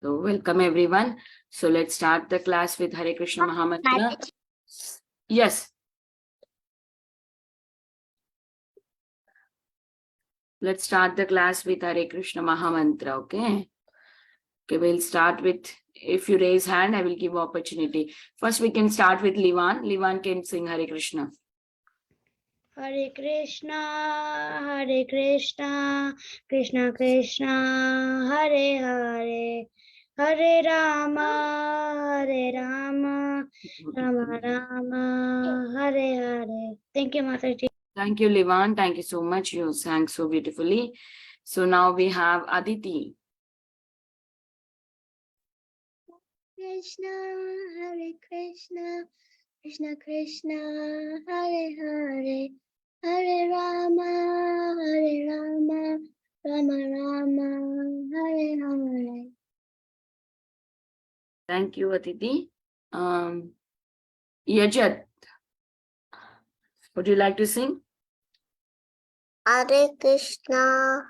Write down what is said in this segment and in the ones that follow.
So welcome everyone. So let's start the class with Hare Krishna Mahamantra. Yes. Let's start the class with Hare Krishna Mahamantra, okay? Okay, we'll start with, if you raise hand, I will give opportunity. First, we can start with Livan. Livan can sing Hare Krishna. Hare Krishna, Krishna Krishna, Hare Hare, Hare Rama, Rama Rama, Hare Hare. Thank you, Mataji. Thank you, Livan. Thank you so much. You sang so beautifully. So now we have Aditi. Krishna, Hare Krishna, Krishna Krishna, Hare Hare, Hare Rama, Rama Rama, Hare Hare. Thank you, Aditi. Yajat, would you like to sing? Hare Krishna,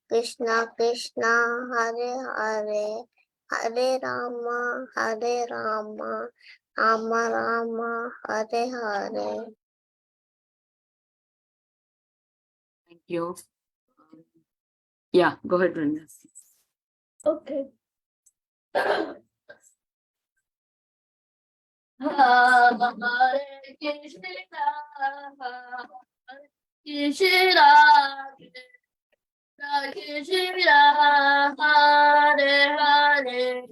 Krishna Krishna, Hare Hare, Hare Rama, Rama Rama, Hare Hare. Thank you. Yeah, go ahead, Brenda. Okay. Hare Krishna, Krishna Krishna, Hare Hare,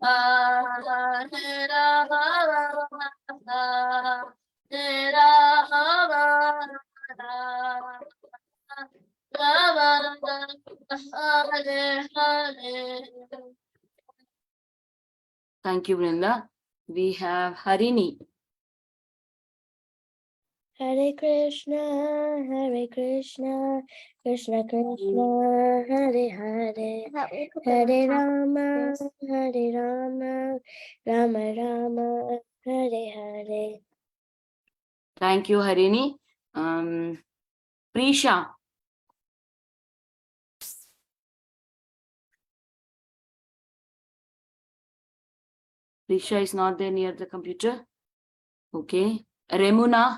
Hare Rama, Hare Rama, Hare Hare. Thank you, Brenda. We have Harini. Hare Krishna, Krishna Krishna, Hare Hare, Hare Rama, Rama Rama, Hare Hare. Thank you, Harini. Prisha. Prisha is not there near the computer. Okay. Remuna.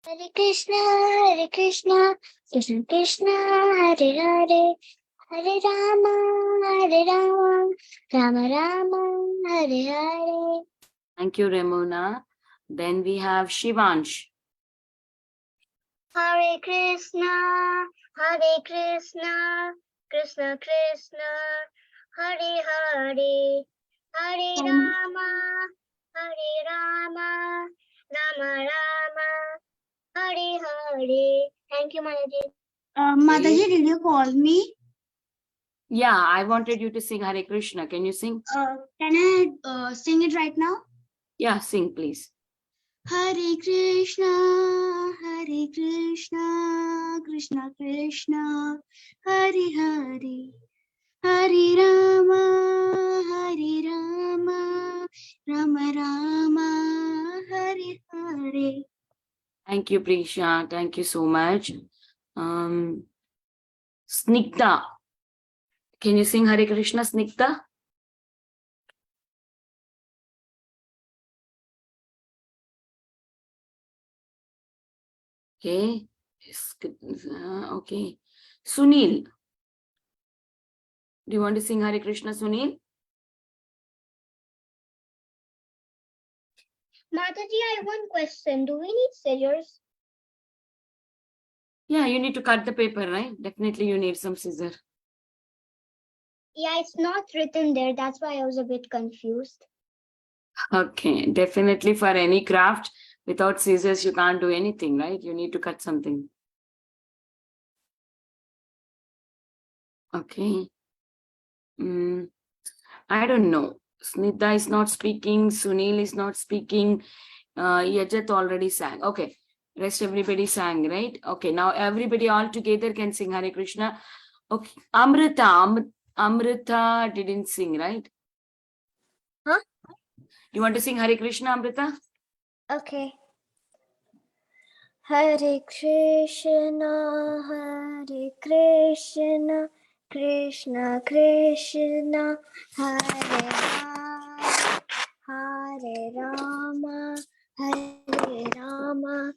Hare Krishna, Krishna Krishna, Hare Hare, Hare Rama, Rama Rama, Hare Hare. Thank you, Remuna. Then we have Shivansh. Hare Krishna, Krishna Krishna, Hare Hare, Hare Rama, Rama Rama, Hare Hare. Thank you, Mataji. Mataji, did you call me? Yeah, I wanted you to sing Hare Krishna. Can you sing? Can I sing it right now? Yeah, sing, please. Hare Krishna, Krishna Krishna, Hare Hare, Hare Rama, Rama Rama, Hare Hare. Thank you, Prisha. Thank you so much. Snikta. Can you sing Hare Krishna, Snikta? Okay. Okay. Sunil. Do you want to sing Hare Krishna, Sunil? Mataji, I have one question. Do we need scissors? Yeah, you need to cut the paper, right? Definitely you need some scissor. Yeah, it's not written there. That's why I was a bit confused. Okay, definitely for any craft, without scissors, you can't do anything, right? You need to cut something. Okay. I don't know. Snita is not speaking. Sunil is not speaking. Yajat already sang. Okay. Rest everybody sang, right? Okay. Now everybody all together can sing Hare Krishna. Okay. Amrita didn't sing, right? Huh? You want to sing Hare Krishna, Amrita? Okay. Hare Krishna, Hare Krishna, Krishna Krishna, Hare Rama, Hare Rama, Hare Rama,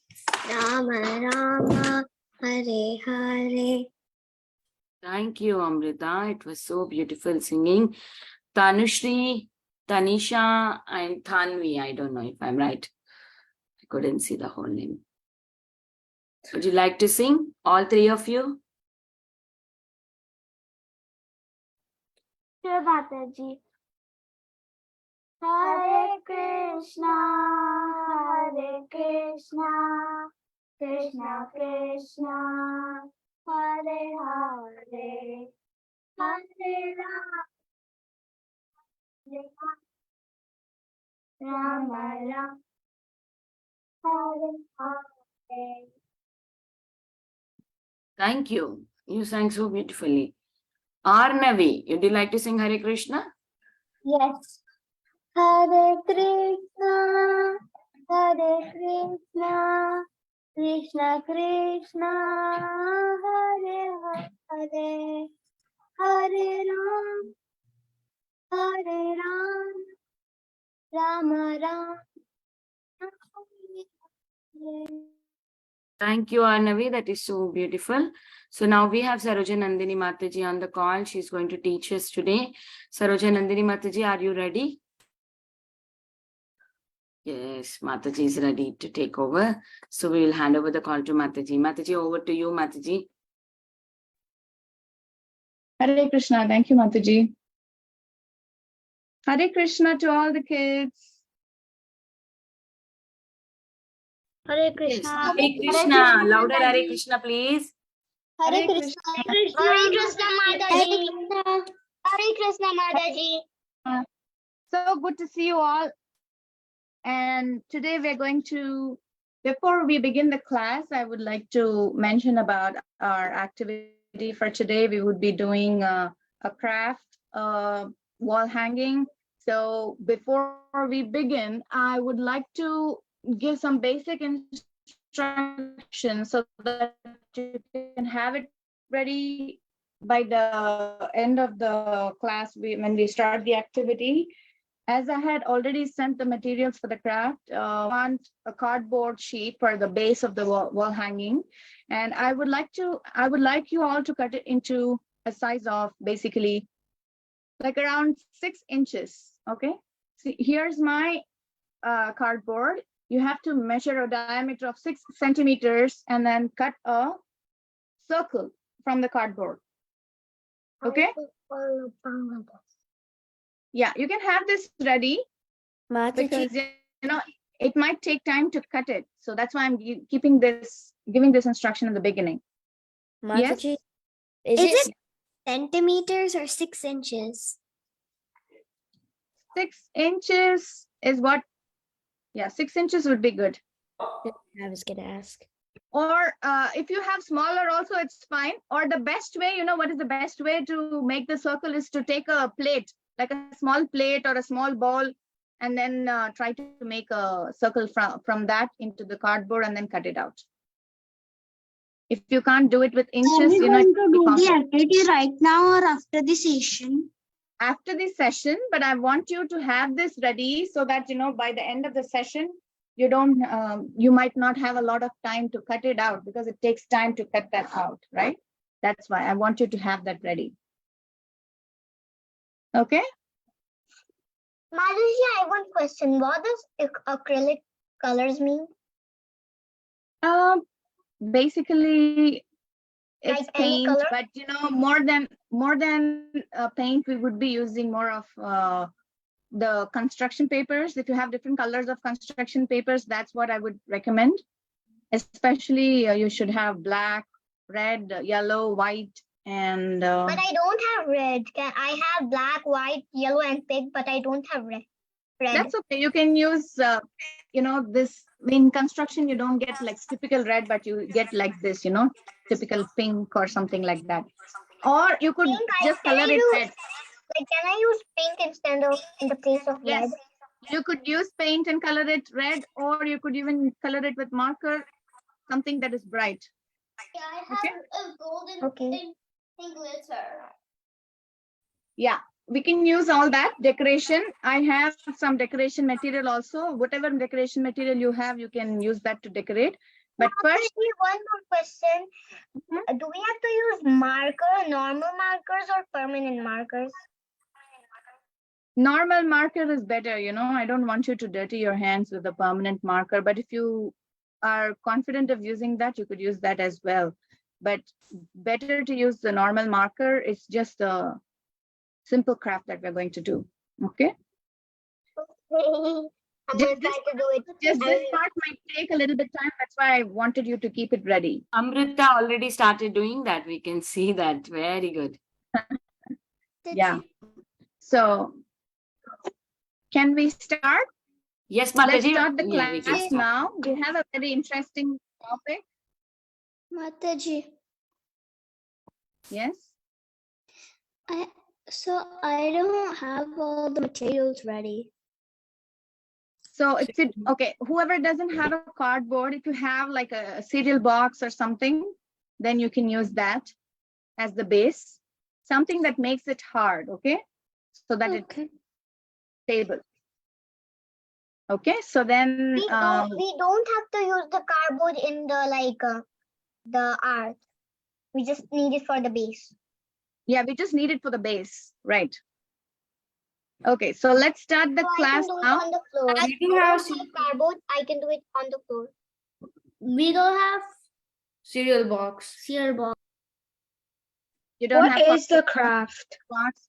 Rama Rama, Hare Hare. Thank you, Amrita. It was so beautiful singing. Tanushri, Tanisha, and Thanvi. I don't know if I'm right. I couldn't see the whole name. Would you like to sing, all three of you? Sure, Mataji. Hare Krishna, Hare Krishna, Krishna Krishna, Hare Hare, Hare Rama, Rama, Hare Hare. Thank you. You sang so beautifully. Arnavi, would you like to sing Hare Krishna? Yes. Hare Krishna, Hare Krishna, Krishna Krishna, Hare Hare, Hare Ram, Hare Ram, Rama Ram, Hare. Thank you, Arnavi. That is so beautiful. So now we have Saroja Nandini Mataji on the call. She's going to teach us today. Saroja Nandini Mataji, are you ready? Yes, Mataji is ready to take over. So we will hand over the call to Mataji. Mataji, over to you, Mataji. Hare Krishna. Thank you, Mataji. Hare Krishna to all the kids. Hare Yes. Krishna. Hare Krishna. Louder Hare Krishna, please. Hare Krishna. Hare Krishna Mataji. Hare Krishna Mataji. So good to see you all. And today we're going to, before we begin the class, I would like to mention about our activity for today. We would be doing a craft wall hanging. So before we begin, I would like to give some basic instructions so that you can have it ready by the end of the class when we start the activity. As I had already sent the materials for the craft, want a cardboard sheet for the base of the wall hanging, and I would like you all to cut it into a size of basically like around 6 inches. Okay, see, here's my cardboard. You have to measure a diameter of 6 centimeters and then cut a circle from the cardboard. Okay. Yeah, you can have this ready because you know it might take time to cut it. So that's why I'm giving this instruction in the beginning. Mataji, Yes? is it centimeters or 6 inches? 6 inches is what? Yeah, 6 inches would be good. I was gonna ask. Or if you have smaller also, it's fine. Or the best way, you know what is the best way to make the circle is to take a plate, like a small plate or a small ball, and then try to make a circle from that into the cardboard and then cut it out. If you can't do it with inches, you know. Are we going to do the activity right now or after the session? After the session, but I want you to have this ready so that, you know, by the end of the session, you don't, you might not have a lot of time to cut it out because it takes time to cut that out, right? That's why I want you to have that ready. Okay. Mataji, I have one question. What does acrylic colors mean? Basically, it's Like any paint, color? but you know, more than paint, we would be using more of the construction papers. If you have different colors of construction papers, that's what I would recommend. Especially, you should have black, red, yellow, white, and. But I don't have red. I have black, white, yellow, and pink, but I don't have red. That's okay. You can use, you know, this in construction, you don't get like typical red, but you get like this, you know, typical pink or something like that. Or you could Pink, just color it red. Like, can I use pink instead of in the place of Yes, red? you could use paint and color it red, or you could even color it with marker. something that is bright. Yeah, I have Okay. a golden Okay. thing glitter. Yeah, we can use all that decoration. I have some decoration material also. Whatever decoration material you have, you can use that to decorate. But first, One more question. Mhm. Do we have to use normal markers or permanent markers? normal marker is better. I don't want you to dirty your hands with a permanent marker, but if you are confident of using that, you could use that as well. But better to use the normal marker. It's just a simple craft that we're going to do. Okay. I'm Just gonna try to do it. Just I this will- part might take a little bit time. That's why I wanted you to keep it ready. Amrita already started doing that. We can see that. Very good. Yeah. So can we start? Yes, Let's Mataji. start the Yeah, we can class start. now. We have a very interesting topic. Mataji, Yes. I don't have all the materials ready. So if it, okay, whoever doesn't have a cardboard, if you have like a cereal box or something, then you can use that as the base. Something that makes it hard, okay? So that it's Okay. stable. Okay, so then We don't have to use the cardboard in the art. We just need it for the base. yeah, we just need it for the base, right? Okay, so let's start the So class I can do now. it on the floor. We do have Cardboard. I can do it on the floor. we don't have cereal box. You don't have the craft? box.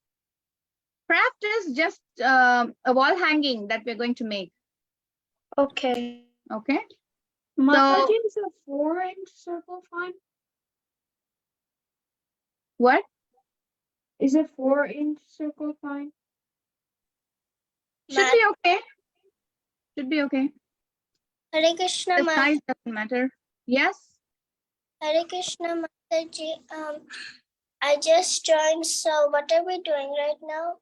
Craft is just a wall hanging that we're going to make. Okay. Okay. Mataji, is a 4-inch circle fine? What? Is a 4-inch circle fine? Should be okay. Should be okay. Hare Krishna, The size doesn't matter. Yes. Hare Krishna Mataji. I just joined. So what are we doing right now?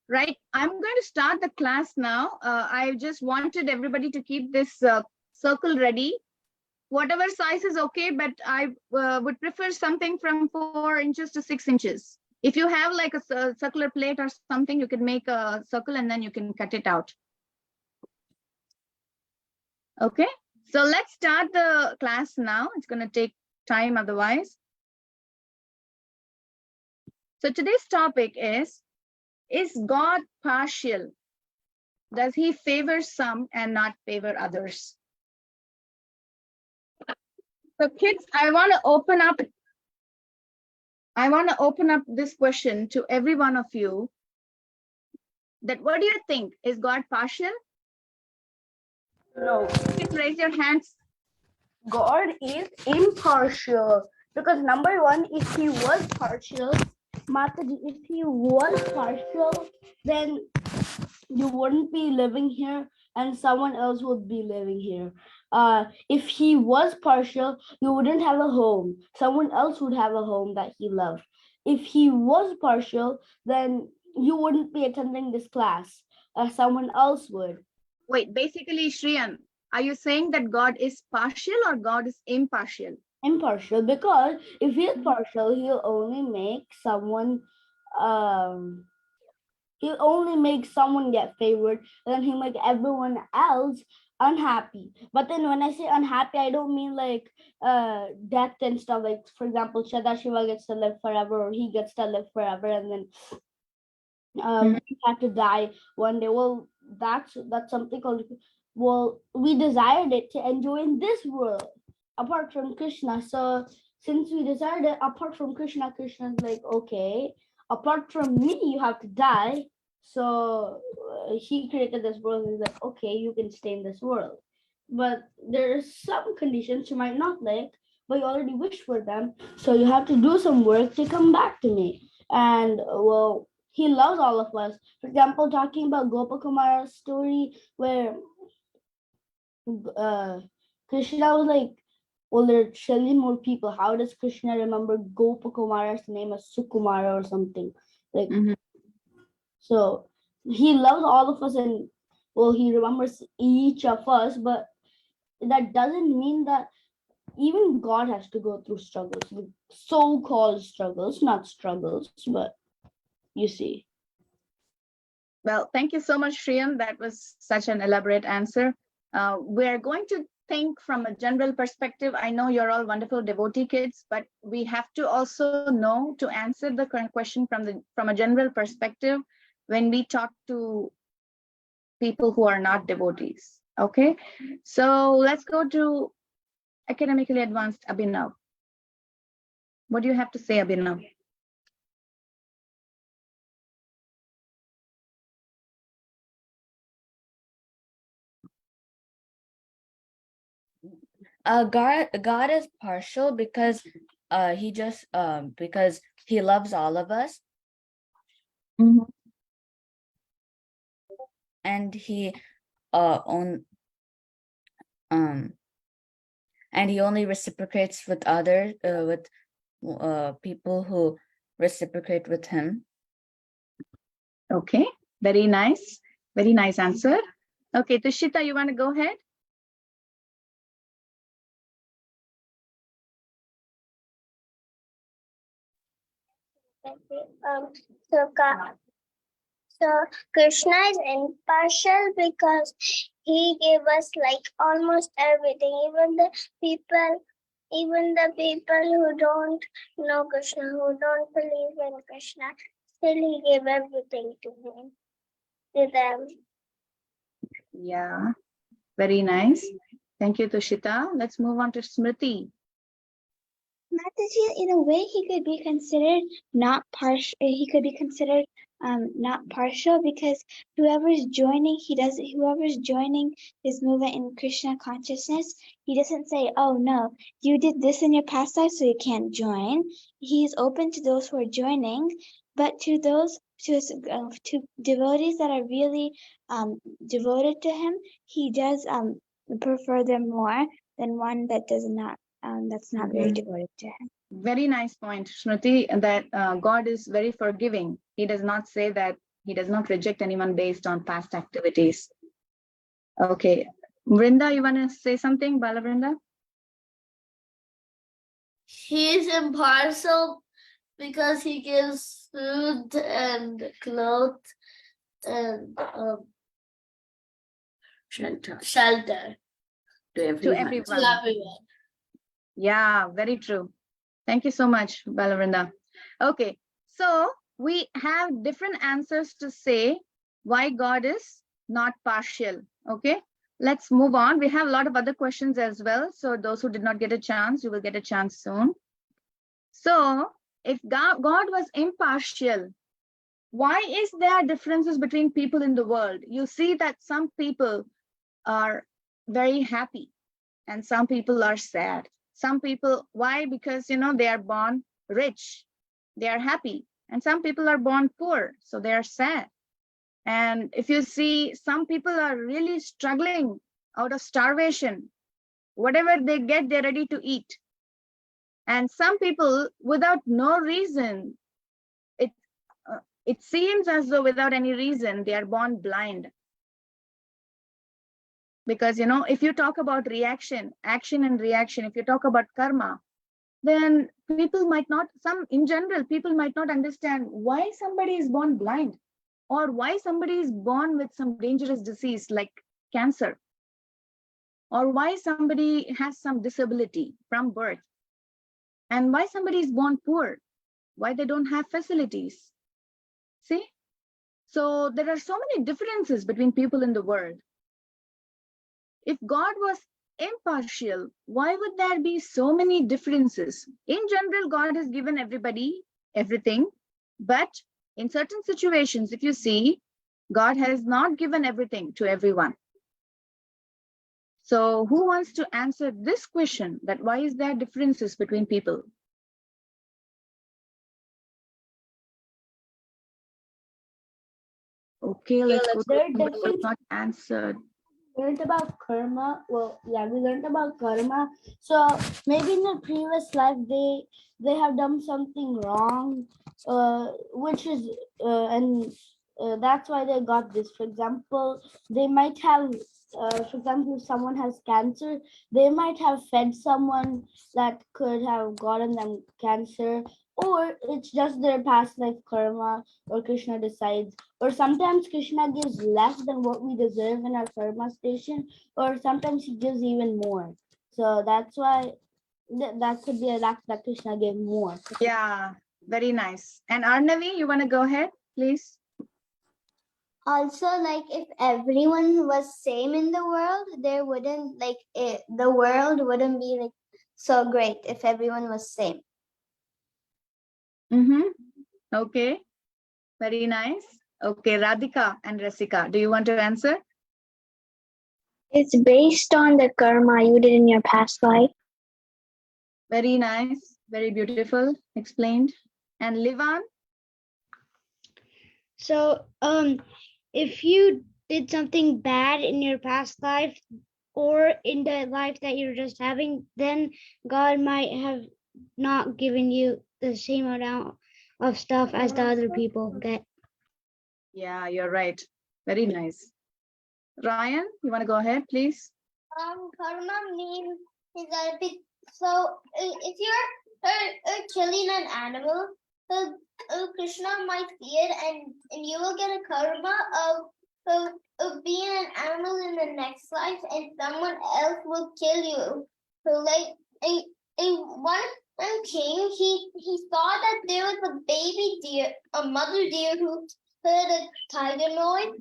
Right. I'm going to start the class now. I just wanted everybody to keep this circle ready. Whatever size is okay, but I would prefer something from 4 inches to 6 inches. If you have like a circular plate or something, you can make a circle and then you can cut it out. Okay, so let's start the class now. It's going to take time otherwise. So today's topic is God partial? Does he favor some and not favor others? So kids, I want to open up this question to every one of you. That what do you think? Is God partial? No, Please raise your hands. God is impartial. Because number one, if he was partial, Mataji, if he was partial, then you wouldn't be living here and someone else would be living here. If he was partial, you wouldn't have a home. Someone else would have a home that he loved. If he was partial, then you wouldn't be attending this class. Someone else would. Wait, basically, Shriyan, are you saying that God is partial or God is impartial? Impartial, because if he is partial, he'll only make someone get favored, and then he'll make everyone else unhappy. But then when I say unhappy, I don't mean like death and stuff. Like, for example, Shadashiva gets to live forever, or he gets to live forever, and then we have to die one day. Well, that's something called, well, we desired it to enjoy in this world apart from Krishna. So since we desired it apart from Krishna, Krishna's like, okay, apart from me, you have to die. So he created this world and he's like, okay, you can stay in this world. But there are some conditions you might not like, but you already wish for them. So you have to do some work to come back to me. And well, he loves all of us. For example, talking about Gopakumara's story where Krishna was like, well, there are trillion more people. How does Krishna remember Gopakumara's name as Sukumara or something? Like, so he loves all of us, and well, he remembers each of us, but that doesn't mean that even God has to go through struggles, so-called struggles, not struggles, but you see. Well, thank you so much, Shriyam. That was such an elaborate answer. We're going to think from a general perspective. I know you're all wonderful devotee kids, but we have to also know to answer the current question from a general perspective when we talk to people who are not devotees. Okay, so let's go to academically advanced Abhinav. What do you have to say, Abhinav? God is partial because he just because he loves all of us, and he on and he only reciprocates with others with people who reciprocate with him. Okay, very nice answer. Okay, Tushita, you want to go ahead? So Krishna is impartial because he gave us like almost everything, even the people who don't know Krishna, who don't believe in Krishna, still he gave everything to them. Yeah, very nice. Thank you, Tushita. Let's move on to Smriti. Mataji, in a way, he could be considered not partial. He could be considered not partial because whoever's joining his movement in Krishna consciousness, he doesn't say, "Oh no, you did this in your past life, so you can't join." He's open to those who are joining, but to devotees that are really devoted to him, he does prefer them more than one that does not. That's not very devoted to him. Very nice point, Smriti, that God is very forgiving. He does not say that he does not reject anyone based on past activities. Okay, Vrinda, you want to say something, Balavrinda? He is impartial because he gives food and clothes and shelter To everyone. to everyone. Yeah, very true. Thank you so much, Balavrinda. Okay, so we have different answers to say why God is not partial. Okay, let's move on. We have a lot of other questions as well. So those who did not get a chance, you will get a chance soon. So if God was impartial, why is there differences between people in the world? You see that some people are very happy and some people are sad. Some people, why? Because, they are born rich, they are happy. And some people are born poor, so they are sad. And if you see, some people are really struggling out of starvation. Whatever they get, they're ready to eat. And some people, without no reason, it seems as though without any reason, they are born blind. Because, if you talk about action and reaction, if you talk about karma, then people might not understand why somebody is born blind or why somebody is born with some dangerous disease like cancer, or why somebody has some disability from birth, and why somebody is born poor, why they don't have facilities. See? So there are so many differences between people in the world. If God was impartial, why would there be so many differences? In general, God has given everybody everything, but in certain situations, if you see, God has not given everything to everyone. So who wants to answer this question, that why is there differences between people? Okay, let's go to somebody who has not answered. Learned about karma. Well, yeah, we learned about karma. So maybe in the previous life they have done something wrong, which is and that's why they got this. For example, they might have, for example, if someone has cancer, they might have fed someone that could have gotten them cancer, or it's just their past life karma, or Krishna decides. Or sometimes Krishna gives less than what we deserve in our karma station, or sometimes he gives even more. So that's why that could be a lack that Krishna gave more. Yeah, very nice. And Arnavi, you want to go ahead, please? Also, like if everyone was same in the world, there wouldn't the world wouldn't be like so great if everyone was same. Mm-hmm. Okay, very nice. Okay, Radhika and Rasika, do you want to answer? It's based on the karma you did in your past life. Very nice, very beautiful, explained. And Livan? So, if you did something bad in your past life or in the life that you're just having, then God might have not given you the same amount of stuff as the other people get. Yeah, you're right. Very nice. Ryan, you want to go ahead, please? Karma means is that so if you're killing an animal, Krishna might see it, and you will get a karma of being an animal in the next life, and someone else will kill you. So like one king, he saw that there was a baby deer, a mother deer who had a tiger noise.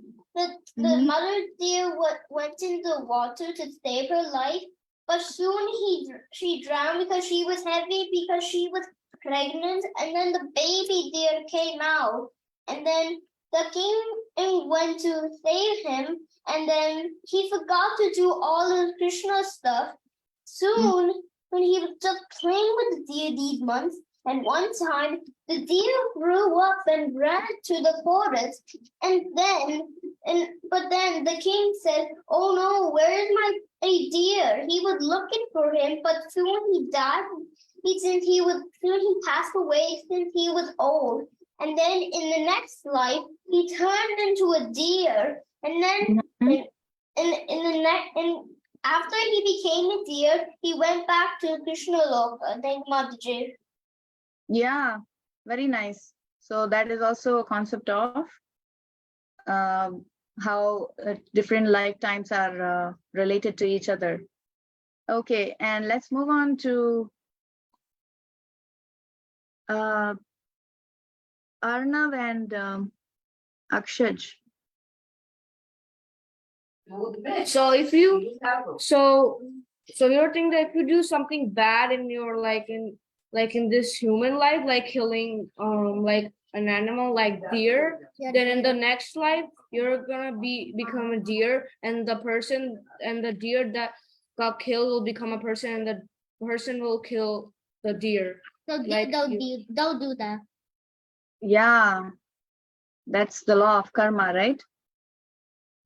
The mother deer went into the water to save her life, but soon she drowned because she was heavy, because she was pregnant, and then the baby deer came out, and then the king went to save him, and then he forgot to do all of Krishna's stuff. Soon, when he was just playing with the deer these months, and one time the deer grew up and ran to the forest, but then the king said, "Oh no, where is my deer?" He was looking for him, but soon he died. Soon he passed away since he was old. And then in the next life, he turned into a deer. And then and after he became a deer, he went back to Krishna Loka. Thank Mataji. Yeah, very nice. So that is also a concept of how different lifetimes are related to each other. Okay, and let's move on to Arnav and Akshaj. So if you so you're thinking that if you do something bad in your in this human life, like killing like an animal like deer, then in the next life you're gonna become a deer, and the deer that got killed will become a person, and the person will kill the deer. So Like don't do that. Yeah, that's the law of karma, right?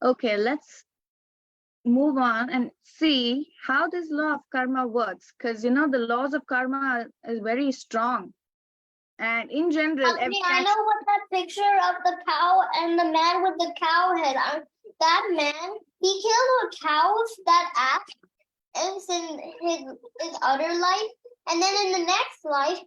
Okay, let's move on and see how this law of karma works, because the laws of karma is very strong, and in general I know what that picture of the cow and the man with the cow head. That man, he killed a cow that act in his other life, and then in the next life,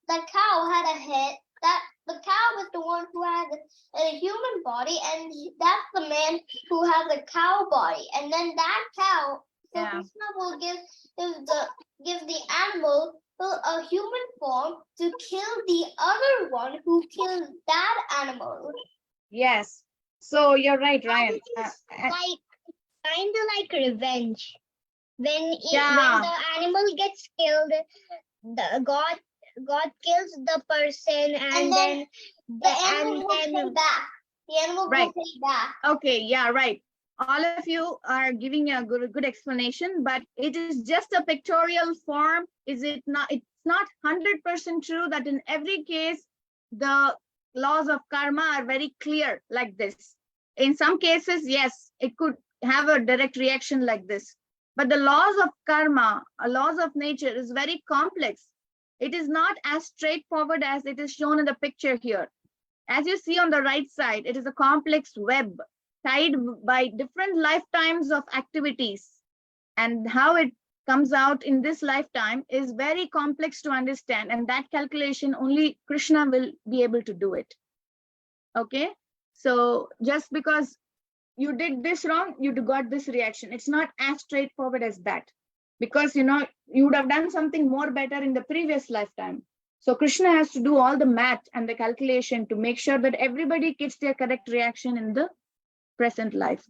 that cow had a head. That the cow was the one who had a human body, and that's the man who has a cow body. And then that cow, so Krishna will give the animal a human form to kill the other one who killed that animal. Yes, so you're right, Ryan. Like kind of like revenge. When the animal gets killed, the God kills the person, and then the animal will pay back. The animal will pay back. Okay, yeah, right. All of you are giving a good explanation, but it is just a pictorial form. Is it not? It's not 100% true that in every case the laws of karma are very clear like this. In some cases, yes, it could have a direct reaction like this. But the laws of karma, laws of nature, is very complex. It is not as straightforward as it is shown in the picture here. As you see on the right side, it is a complex web tied by different lifetimes of activities. And how it comes out in this lifetime is very complex to understand. And that calculation only Krishna will be able to do it. Okay. So just because you did this wrong, you got this reaction. It's not as straightforward as that. Because, you know, you would have done something more better in the previous lifetime. So Krishna has to do all the math and the calculation to make sure that everybody gets their correct reaction in the present life.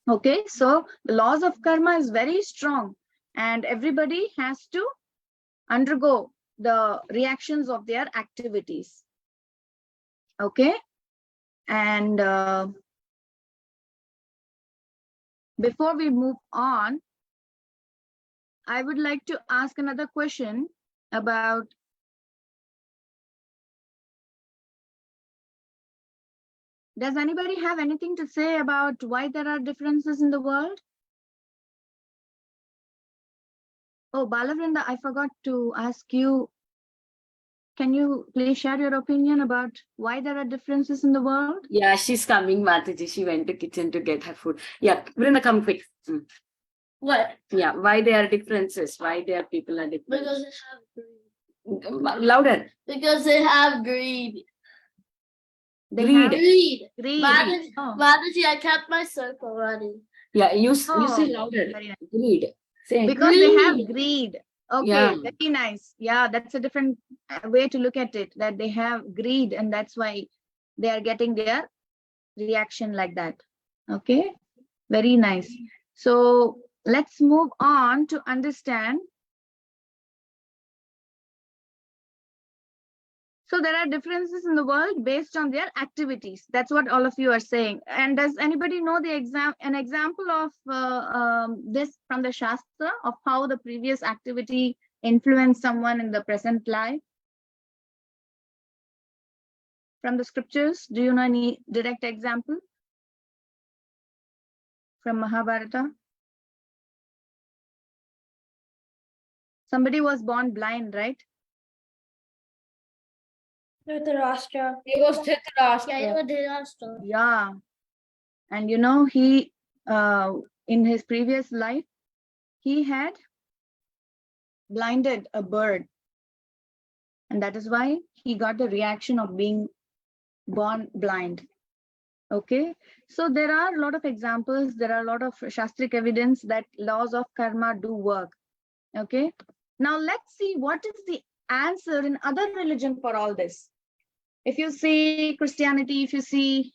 Okay, so the laws of karma is very strong and everybody has to undergo the reactions of their activities. Okay, and before we move on, I would like to ask another question about does anybody have anything to say about why there are differences in the world? Oh, Balavrinda, I forgot to ask you. Can you please share your opinion about why there are differences in the world? Yeah, she's coming, Mataji. She went to kitchen to get her food. Yeah, Brinda, come quick. What? Yeah, why there are differences? Why there people are different? Because they have greed. Louder. Because they have greed. They Greed. have Greed. greed. Mataji, Oh. Mataji, I kept my circle running. Yeah, you say Oh, louder. very nice. Greed. Say Because they have Greed. greed. Okay, Yeah. very nice. Yeah, that's a different way to look at it, that they have greed and that's why they are getting their reaction like that. Okay, very nice. So let's move on to understand. So there are differences in the world based on their activities. That's what all of you are saying. And does anybody know an example of this from the Shastra of how the previous activity influenced someone in the present life? From the scriptures, do you know any direct example from Mahabharata? Somebody was born blind, right? Dhritarashtra. It was Dhritarashtra. Yeah, it was disaster. Yeah. And you know, he, in his previous life, he had blinded a bird. And that is why he got the reaction of being born blind. Okay. So there are a lot of examples. There are a lot of Shastric evidence that laws of karma do work. Okay. Now let's see what is the answer in other religion for all this. If you see Christianity, if you see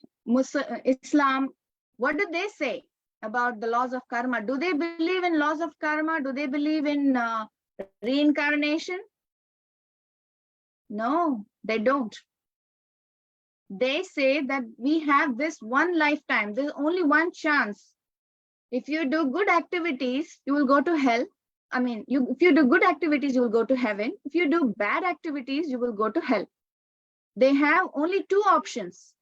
Islam, what do they say about the laws of karma? Do they believe in laws of karma? Do they believe in reincarnation? No, they don't. They say that we have this one lifetime. There's only one chance. If you do good activities, you will go to hell. I mean, if you do good activities, you will go to heaven. If you do bad activities, you will go to hell. They have only two options.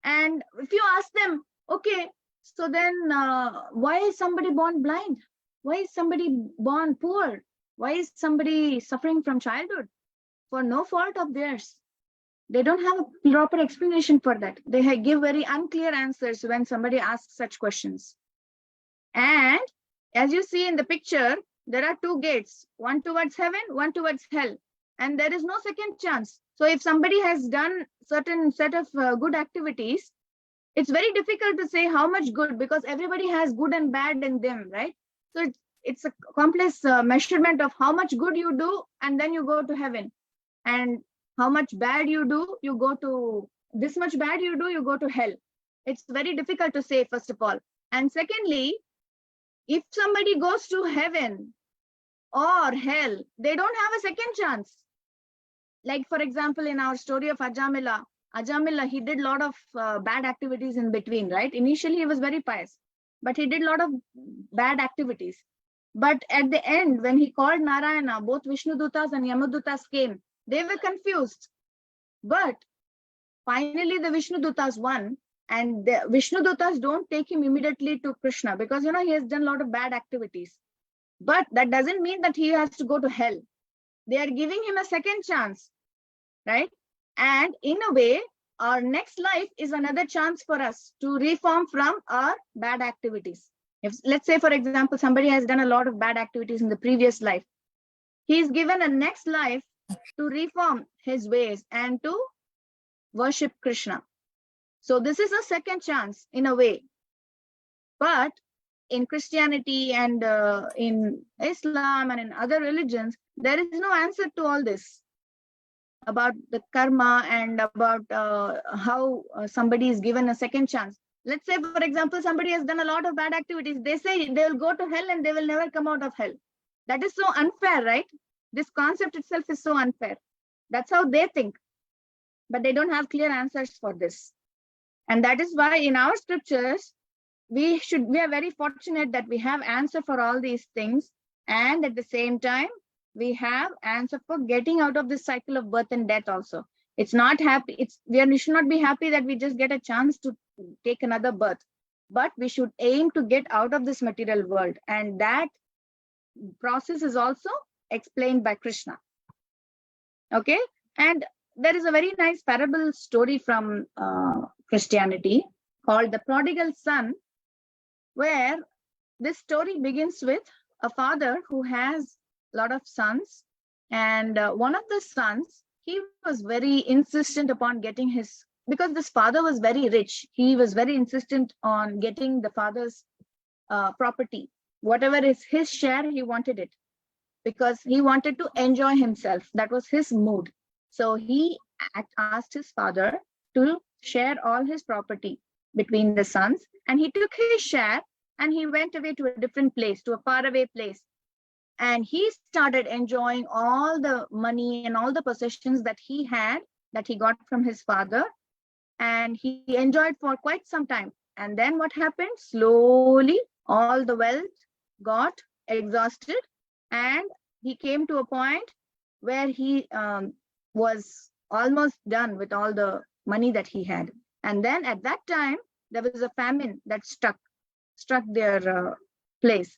And if you ask them, okay, so then why is somebody born blind? Why is somebody born poor? Why is somebody suffering from childhood? For no fault of theirs. They don't have a proper explanation for that. They give very unclear answers when somebody asks such questions. And as you see in the picture, there are two gates, one towards heaven, one towards hell. And there is no second chance. So if somebody has done certain set of good activities, it's very difficult to say how much good, because everybody has good and bad in them, right? So it's a complex measurement of how much good you do, and then you go to heaven. And how much bad you do, you go to, this much bad you do, you go to hell. It's very difficult to say, first of all. And secondly, if somebody goes to heaven or hell, they don't have a second chance. Like, for example, in our story of Ajamila, he did a lot of bad activities in between, right? Initially, he was very pious, but he did a lot of bad activities. But at the end, when he called Narayana, both Vishnu Dutas and Yamadutas came. They were confused. But finally, the Vishnu Dutas won. And the Vishnu Dutas don't take him immediately to Krishna because, you know, he has done a lot of bad activities. But that doesn't mean that he has to go to hell. They are giving him a second chance, right? And in a way, our next life is another chance for us to reform from our bad activities. If, let's say, for example, somebody has done a lot of bad activities in the previous life, he is given a next life to reform his ways and to worship Krishna. So this is a second chance in a way. But in Christianity and in Islam and in other religions, there is no answer to all this about the karma and about how somebody is given a second chance. Let's say, for example, somebody has done a lot of bad activities. They say they will go to hell and they will never come out of hell. That is so unfair, right? This concept itself is so unfair. That's how they think. But they don't have clear answers for this. And that is why in our scriptures, we are very fortunate that we have answer for all these things. And at the same time, we have answer for getting out of this cycle of birth and death also. It's not happy. We should not be happy that we just get a chance to take another birth, but we should aim to get out of this material world. And that process is also explained by Krishna. Okay. And there is a very nice parable story from Christianity called the Prodigal Son, where this story begins with a father who has a lot of sons, and one of the sons, he was very insistent upon getting his, because this father was very rich, he was very insistent on getting the father's property. Whatever is his share, he wanted it because he wanted to enjoy himself. That was his mood. So he asked his father to share all his property between the sons, and he took his share and he went away to a different place, to a faraway place. And he started enjoying all the money and all the possessions that he had, that he got from his father. And he enjoyed for quite some time. And then what happened? Slowly, all the wealth got exhausted. And he came to a point where he was almost done with all the money that he had. And then at that time, there was a famine that struck their place.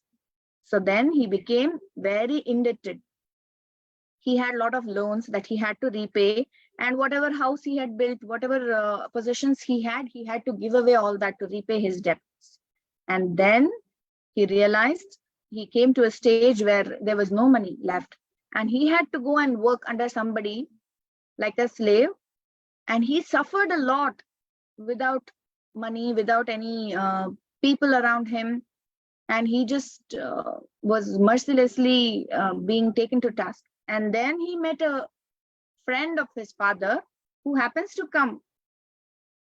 So then he became very indebted. He had a lot of loans that he had to repay, and whatever house he had built, whatever possessions he had to give away all that to repay his debts. And then he realized, he came to a stage where there was no money left, and he had to go and work under somebody like a slave. And he suffered a lot without money, without any people around him. And he just was mercilessly being taken to task. And then he met a friend of his father who happens to come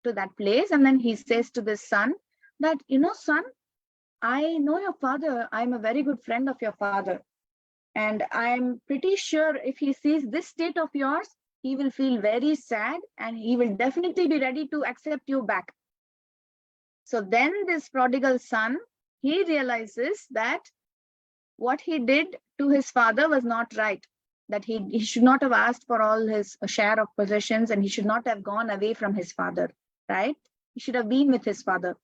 to that place. And then he says to the son that, son, I know your father. I'm a very good friend of your father. And I'm pretty sure if he sees this state of yours, he will feel very sad and he will definitely be ready to accept you back. So then this prodigal son, he realizes that what he did to his father was not right, that he should not have asked for all his share of possessions, and he should not have gone away from his father, right? He should have been with his father.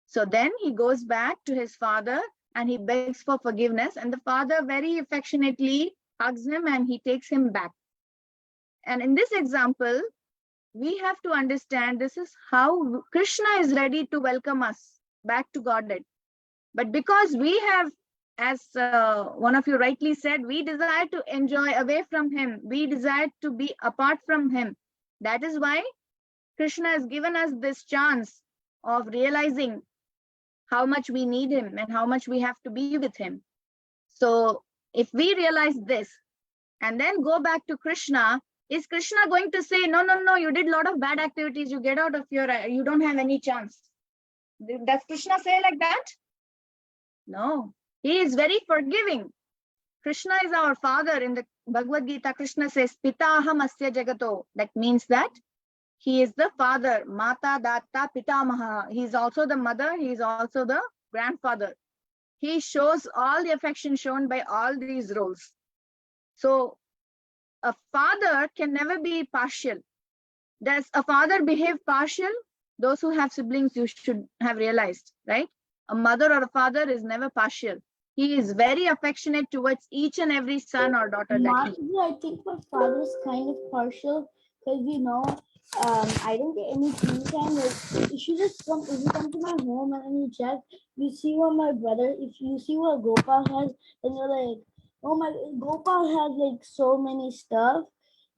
So then he goes back to his father and he begs for forgiveness, and the father very affectionately hugs him and he takes him back. And in this example, we have to understand this is how Krishna is ready to welcome us back to Godhead. But because we have, as one of you rightly said, we desire to enjoy away from him. We desire to be apart from him. That is why Krishna has given us this chance of realizing how much we need him and how much we have to be with him. So if we realize this and then go back to Krishna, is Krishna going to say, no, you did a lot of bad activities, you get out of here, you don't have any chance? Does Krishna say like that? No, he is very forgiving. Krishna is our father. In the Bhagavad Gita, Krishna says, Pitaham asya jagato. That means that he is the father, Mata, Datta, Pitamaha. He is also the mother, he is also the grandfather. He shows all the affection shown by all these roles. So a father can never be partial. Does a father behave partial? Those who have siblings, you should have realized, right? A mother or a father is never partial. He is very affectionate towards each and every son or daughter that he. I think my father is kind of partial because I didn't get any TV time. Like, if you come to my home and you check, you see what my brother, if you see what Gopal has, and you're like, oh my, Gopal has like so many stuff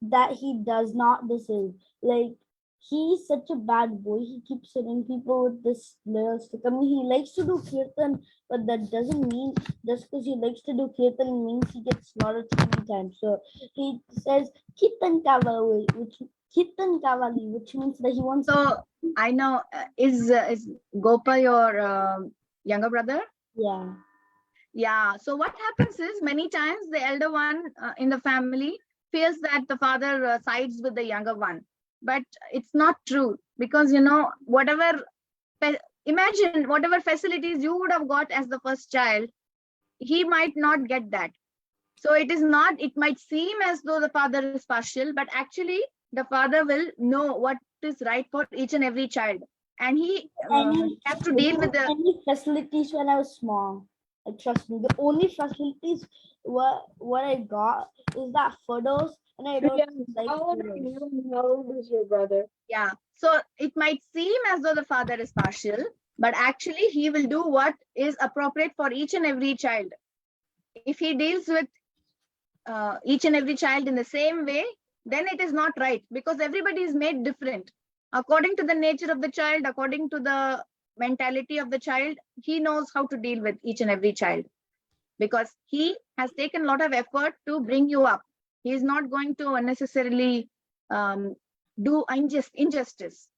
that he does not deserve. Like, he's such a bad boy. He keeps hitting people with this little stick. I mean, he likes to do kirtan, but that doesn't mean just because he likes to do kirtan means he gets slaughtered 3 times. So he says kirtan kavali, which means that he wants. So I know, is Gopal your younger brother? Yeah. Yeah. So what happens is many times the elder one in the family feels that the father sides with the younger one, but it's not true, because imagine whatever facilities you would have got as the first child, he might not get that. So it is not, it might seem as though the father is partial, but actually the father will know what is right for each and every child. And he has to deal with the. Any facilities when I was small. Like, trust me, the only facilities what I got is that photos, and I don't like How old are photos. you? How old is your brother? Yeah. So it might seem as though the father is partial, but actually he will do what is appropriate for each and every child. If he deals with each and every child in the same way, then it is not right, because everybody is made different. According to the nature of the child, according to the mentality of the child, he knows how to deal with each and every child, because he has taken a lot of effort to bring you up. He is not going to unnecessarily do injustice.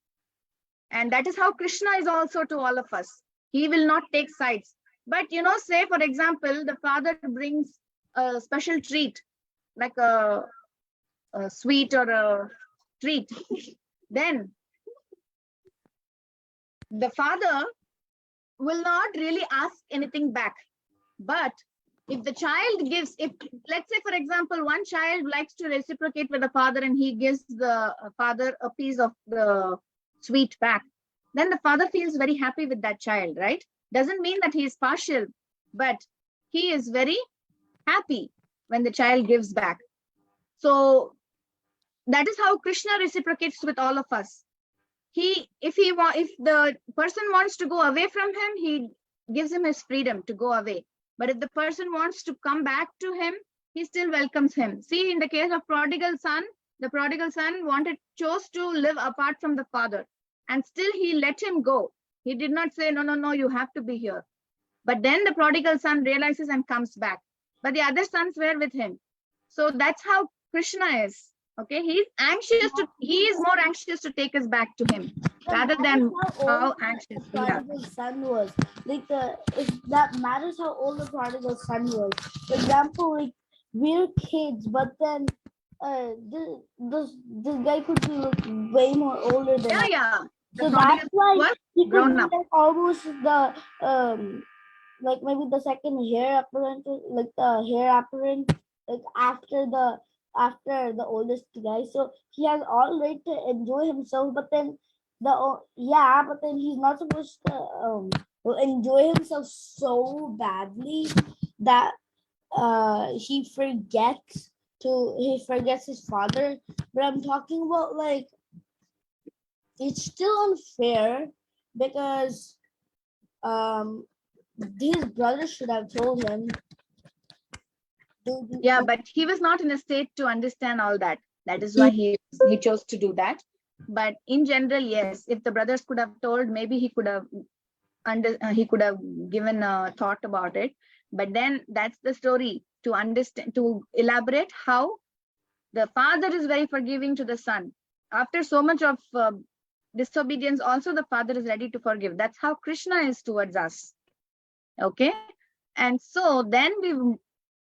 And that is how Krishna is also to all of us. He will not take sides. But, say, for example, the father brings a special treat, like a sweet or a treat. Then the father will not really ask anything back. But if the child gives, if let's say, for example, one child likes to reciprocate with the father and he gives the father a piece of the sweet back, then the father feels very happy with that child, right? Doesn't mean that he is partial, but he is very happy when the child gives back. So that is how Krishna reciprocates with all of us. If the person wants to go away from him, he gives him his freedom to go away. But if the person wants to come back to him, he still welcomes him. See, in the case of prodigal son, the prodigal son chose to live apart from the father, and still he let him go. He did not say, no, you have to be here. But then the prodigal son realizes and comes back. But the other sons were with him. So that's how Krishna is. Okay, he is more anxious to take us back to him rather than how anxious we are. Prodigal son was. Like, if that matters how old the prodigal son was. For example, like, we're kids, but then this guy could be like way more older than us. Yeah. So that's why he could grown be up. like almost the like maybe the second heir apparent, like the heir apparent, like after the oldest guy. So he has all right to enjoy himself, but then but then he's not supposed to enjoy himself so badly that he forgets his father. But I'm talking about, like, it's still unfair because his brother should have told him. Yeah, but he was not in a state to understand all that. That is why he chose to do that. But in general, yes, if the brothers could have told, maybe he could have given a thought about it. But then that's the story, to understand, to elaborate how the father is very forgiving to the son. After so much of disobedience, also the father is ready to forgive. That's how Krishna is towards us. Okay. And so then we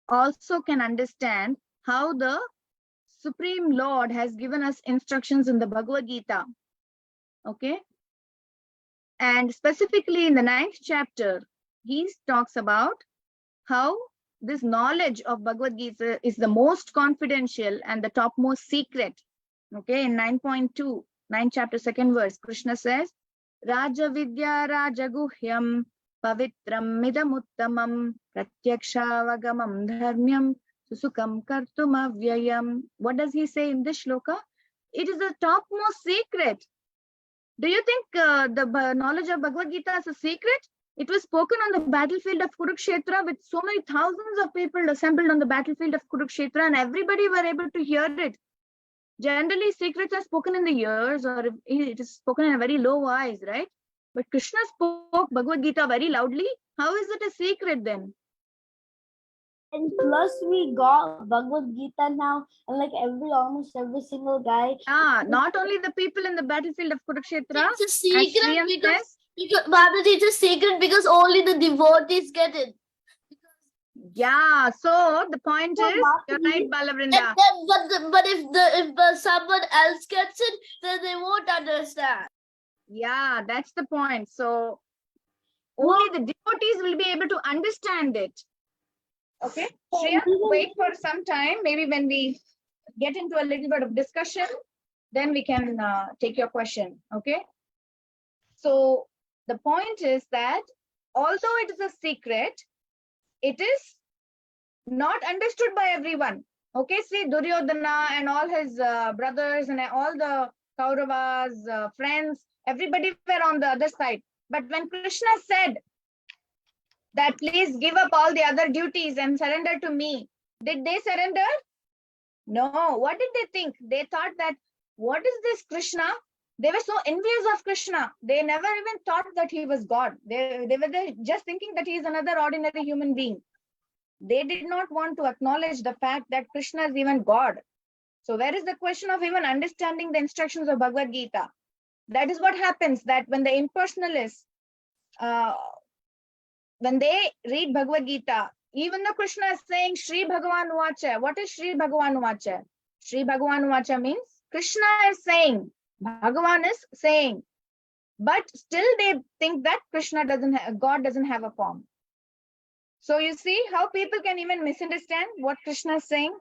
also can understand how the Supreme Lord has given us instructions in the Bhagavad Gita. Okay. And specifically in the 9th chapter, he talks about how this knowledge of Bhagavad Gita is the most confidential and the topmost secret. Okay, in 9.2, 9th chapter, 2nd verse, Krishna says, Raja Vidya Raja Guhyam Pavitram Midamuttamam Pratyakshaavagamam Dharmyam Susukam Kartum Avyayam. What does he say in this shloka? it is the topmost secret. Do you think knowledge of Bhagavad Gita is a secret? It was spoken on the battlefield of Kurukshetra with so many thousands of people assembled on the battlefield of Kurukshetra, and everybody were able to hear it. Generally, secrets are spoken in the ears, or it is spoken in a very low voice, right? But Krishna spoke Bhagavad Gita very loudly. How is it a secret then? And plus we got Bhagavad Gita now, and like almost every single guy. Not only the people in the battlefield of Kurukshetra, It's a as secret Shriyam because, says, Mataji, it's a secret because only the devotees get it. yeah, so the point No, is, you're right, And Balavrinda. then, but if someone else gets it, then they won't understand. Yeah, that's the point. So only the devotees will be able to understand it. Okay, Shreya, wait for some time. Maybe when we get into a little bit of discussion, then we can take your question. Okay. So the point is that although it is a secret, it is not understood by everyone. Okay, see Duryodhana and all his brothers and all the Kauravas, friends, everybody were on the other side. But when Krishna said that please give up all the other duties and surrender to me, did they surrender? No. What did they think? They thought that, what is this Krishna? They were so envious of Krishna. They never even thought that he was God. They were just thinking that he is another ordinary human being. They did not want to acknowledge the fact that Krishna is even God. So where is the question of even understanding the instructions of Bhagavad Gita? That is what happens, that when the impersonalists, when they read Bhagavad Gita, even though Krishna is saying Shri Bhagavan Vacha, what is Shri Bhagavan Vacha? Shri Bhagavan Vacha means Krishna is saying, Bhagavan is saying, but still they think that God doesn't have a form. So you see how people can even misunderstand what Krishna is saying.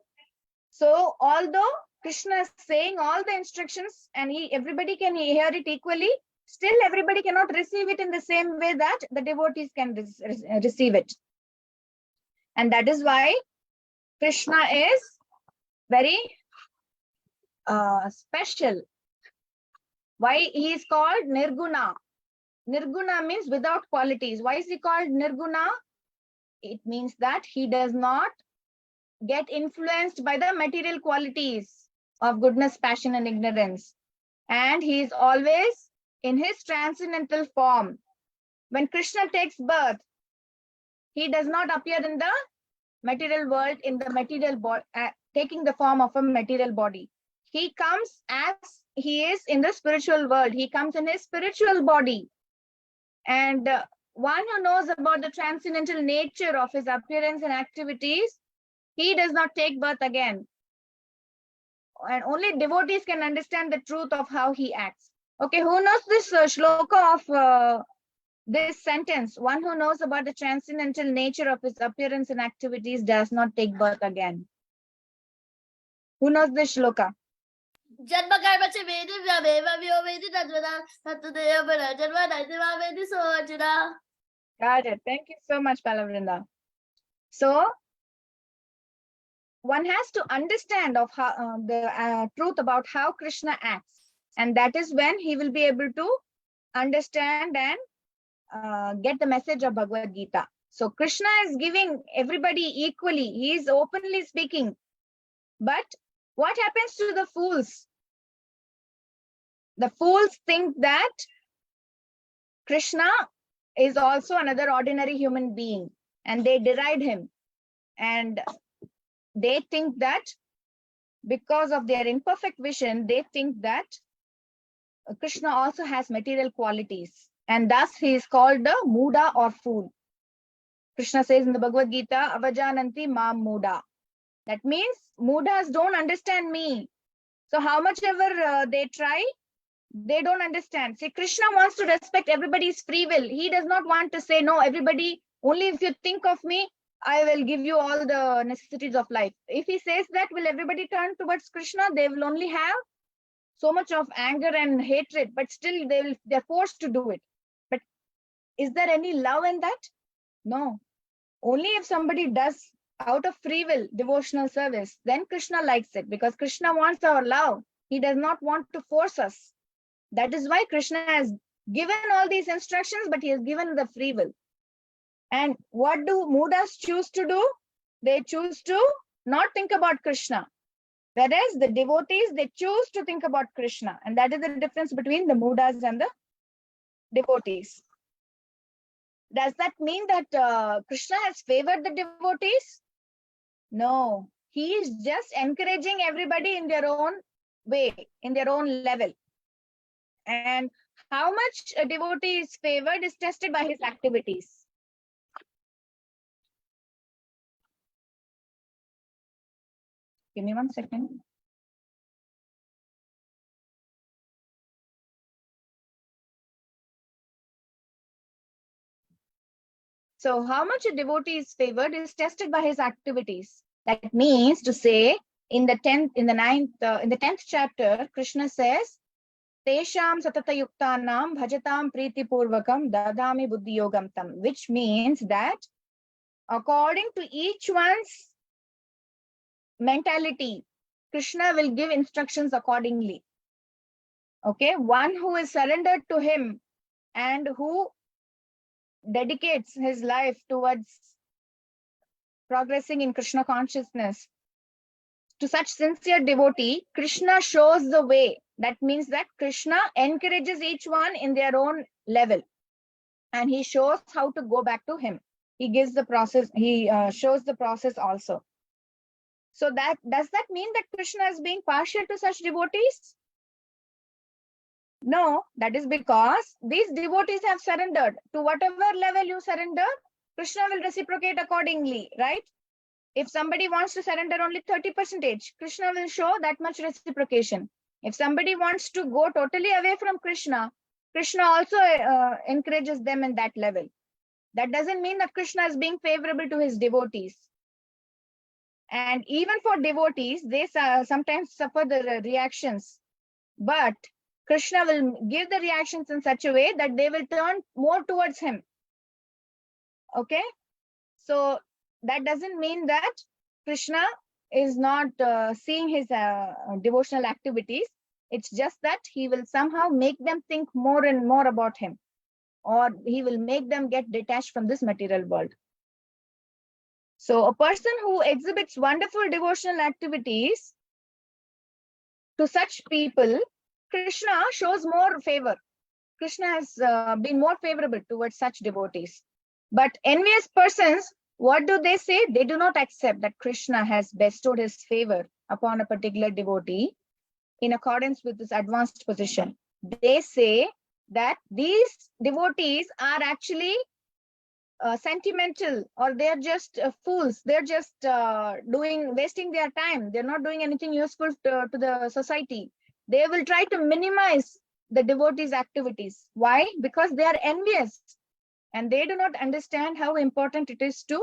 So although Krishna is saying all the instructions and everybody can hear it equally, still everybody cannot receive it in the same way that the devotees can receive it. And that is why Krishna is very special. Why he is called Nirguna? Nirguna means without qualities. Why is he called Nirguna? It means that he does not get influenced by the material qualities of goodness, passion, and ignorance. And he is always in his transcendental form. When Krishna takes birth, he does not appear in the material world, in the material body, taking the form of a material body. He comes as he is in the spiritual world. He comes in his spiritual body. And one who knows about the transcendental nature of his appearance and activities, he does not take birth again. And only devotees can understand the truth of how he acts. Okay, who knows this shloka of this sentence? One who knows about the transcendental nature of his appearance and activities does not take birth again. Who knows this shloka? Janma karma cha vedi vyameva vyomedi tadvana tatadeyavana janma naideva vedi sochana. Got it. Thank you so much, Palavrinda. So one has to understand of how the truth about how Krishna acts, and that is when he will be able to understand and get the message of Bhagavad Gita. So Krishna is giving everybody equally. He is openly speaking. But what happens to the fools? The fools think that Krishna is also another ordinary human being, and they deride him. And they think that because of their imperfect vision, they think that Krishna also has material qualities, and thus he is called the Muda or fool. Krishna says in the Bhagavad Gita, Avajananti Mam Muda. That means Mudas don't understand me. So how much ever they try, they don't understand. See, Krishna wants to respect everybody's free will. He does not want to say, no, everybody, only if you think of me, I will give you all the necessities of life. If he says that, will everybody turn towards Krishna? They will only have so much of anger and hatred, but still they're forced to do it. But is there any love in that? No. Only if somebody does out of free will devotional service, then Krishna likes it, because Krishna wants our love. He does not want to force us. That is why Krishna has given all these instructions, but he has given the free will. And what do Mudas choose to do? They choose to not think about Krishna. Whereas the devotees, they choose to think about Krishna. And that is the difference between the Mudas and the devotees. Does that mean that Krishna has favored the devotees? No, he is just encouraging everybody in their own way, in their own level. And how much a devotee is favored is tested by his activities. Give me 1 second. So how much a devotee is favored is tested by his activities. That means to say, in the 10th chapter, Krishna says, Tesham satatayuktanam bhajatam priti purvakam dadami buddhi yogam tam, which means that according to each one's mentality, Krishna will give instructions accordingly. Okay, one who is surrendered to him and who dedicates his life towards progressing in Krishna consciousness, to such sincere devotee, Krishna shows the way. That means that Krishna encourages each one in their own level, and he shows how to go back to him. He gives the process, he shows the process also. So that does that mean that Krishna is being partial to such devotees? No, that is because these devotees have surrendered. To whatever level you surrender, Krishna will reciprocate accordingly, right? If somebody wants to surrender only 30%, Krishna will show that much reciprocation. If somebody wants to go totally away from Krishna, Krishna also encourages them in that level. That doesn't mean that Krishna is being favorable to his devotees. And even for devotees, they sometimes suffer the reactions. But Krishna will give the reactions in such a way that they will turn more towards him. Okay? So that doesn't mean that Krishna is not seeing his devotional activities. It's just that he will somehow make them think more and more about him, or he will make them get detached from this material world. So a person who exhibits wonderful devotional activities, to such people, Krishna shows more favor. Krishna has been more favorable towards such devotees. But envious persons, what do they say? They do not accept that Krishna has bestowed his favor upon a particular devotee in accordance with this advanced position. They say that these devotees are actually sentimental, or they're just fools. They're just wasting their time. They're not doing anything useful to the society. They will try to minimize the devotees' activities. Why? Because they are envious and they do not understand how important it is to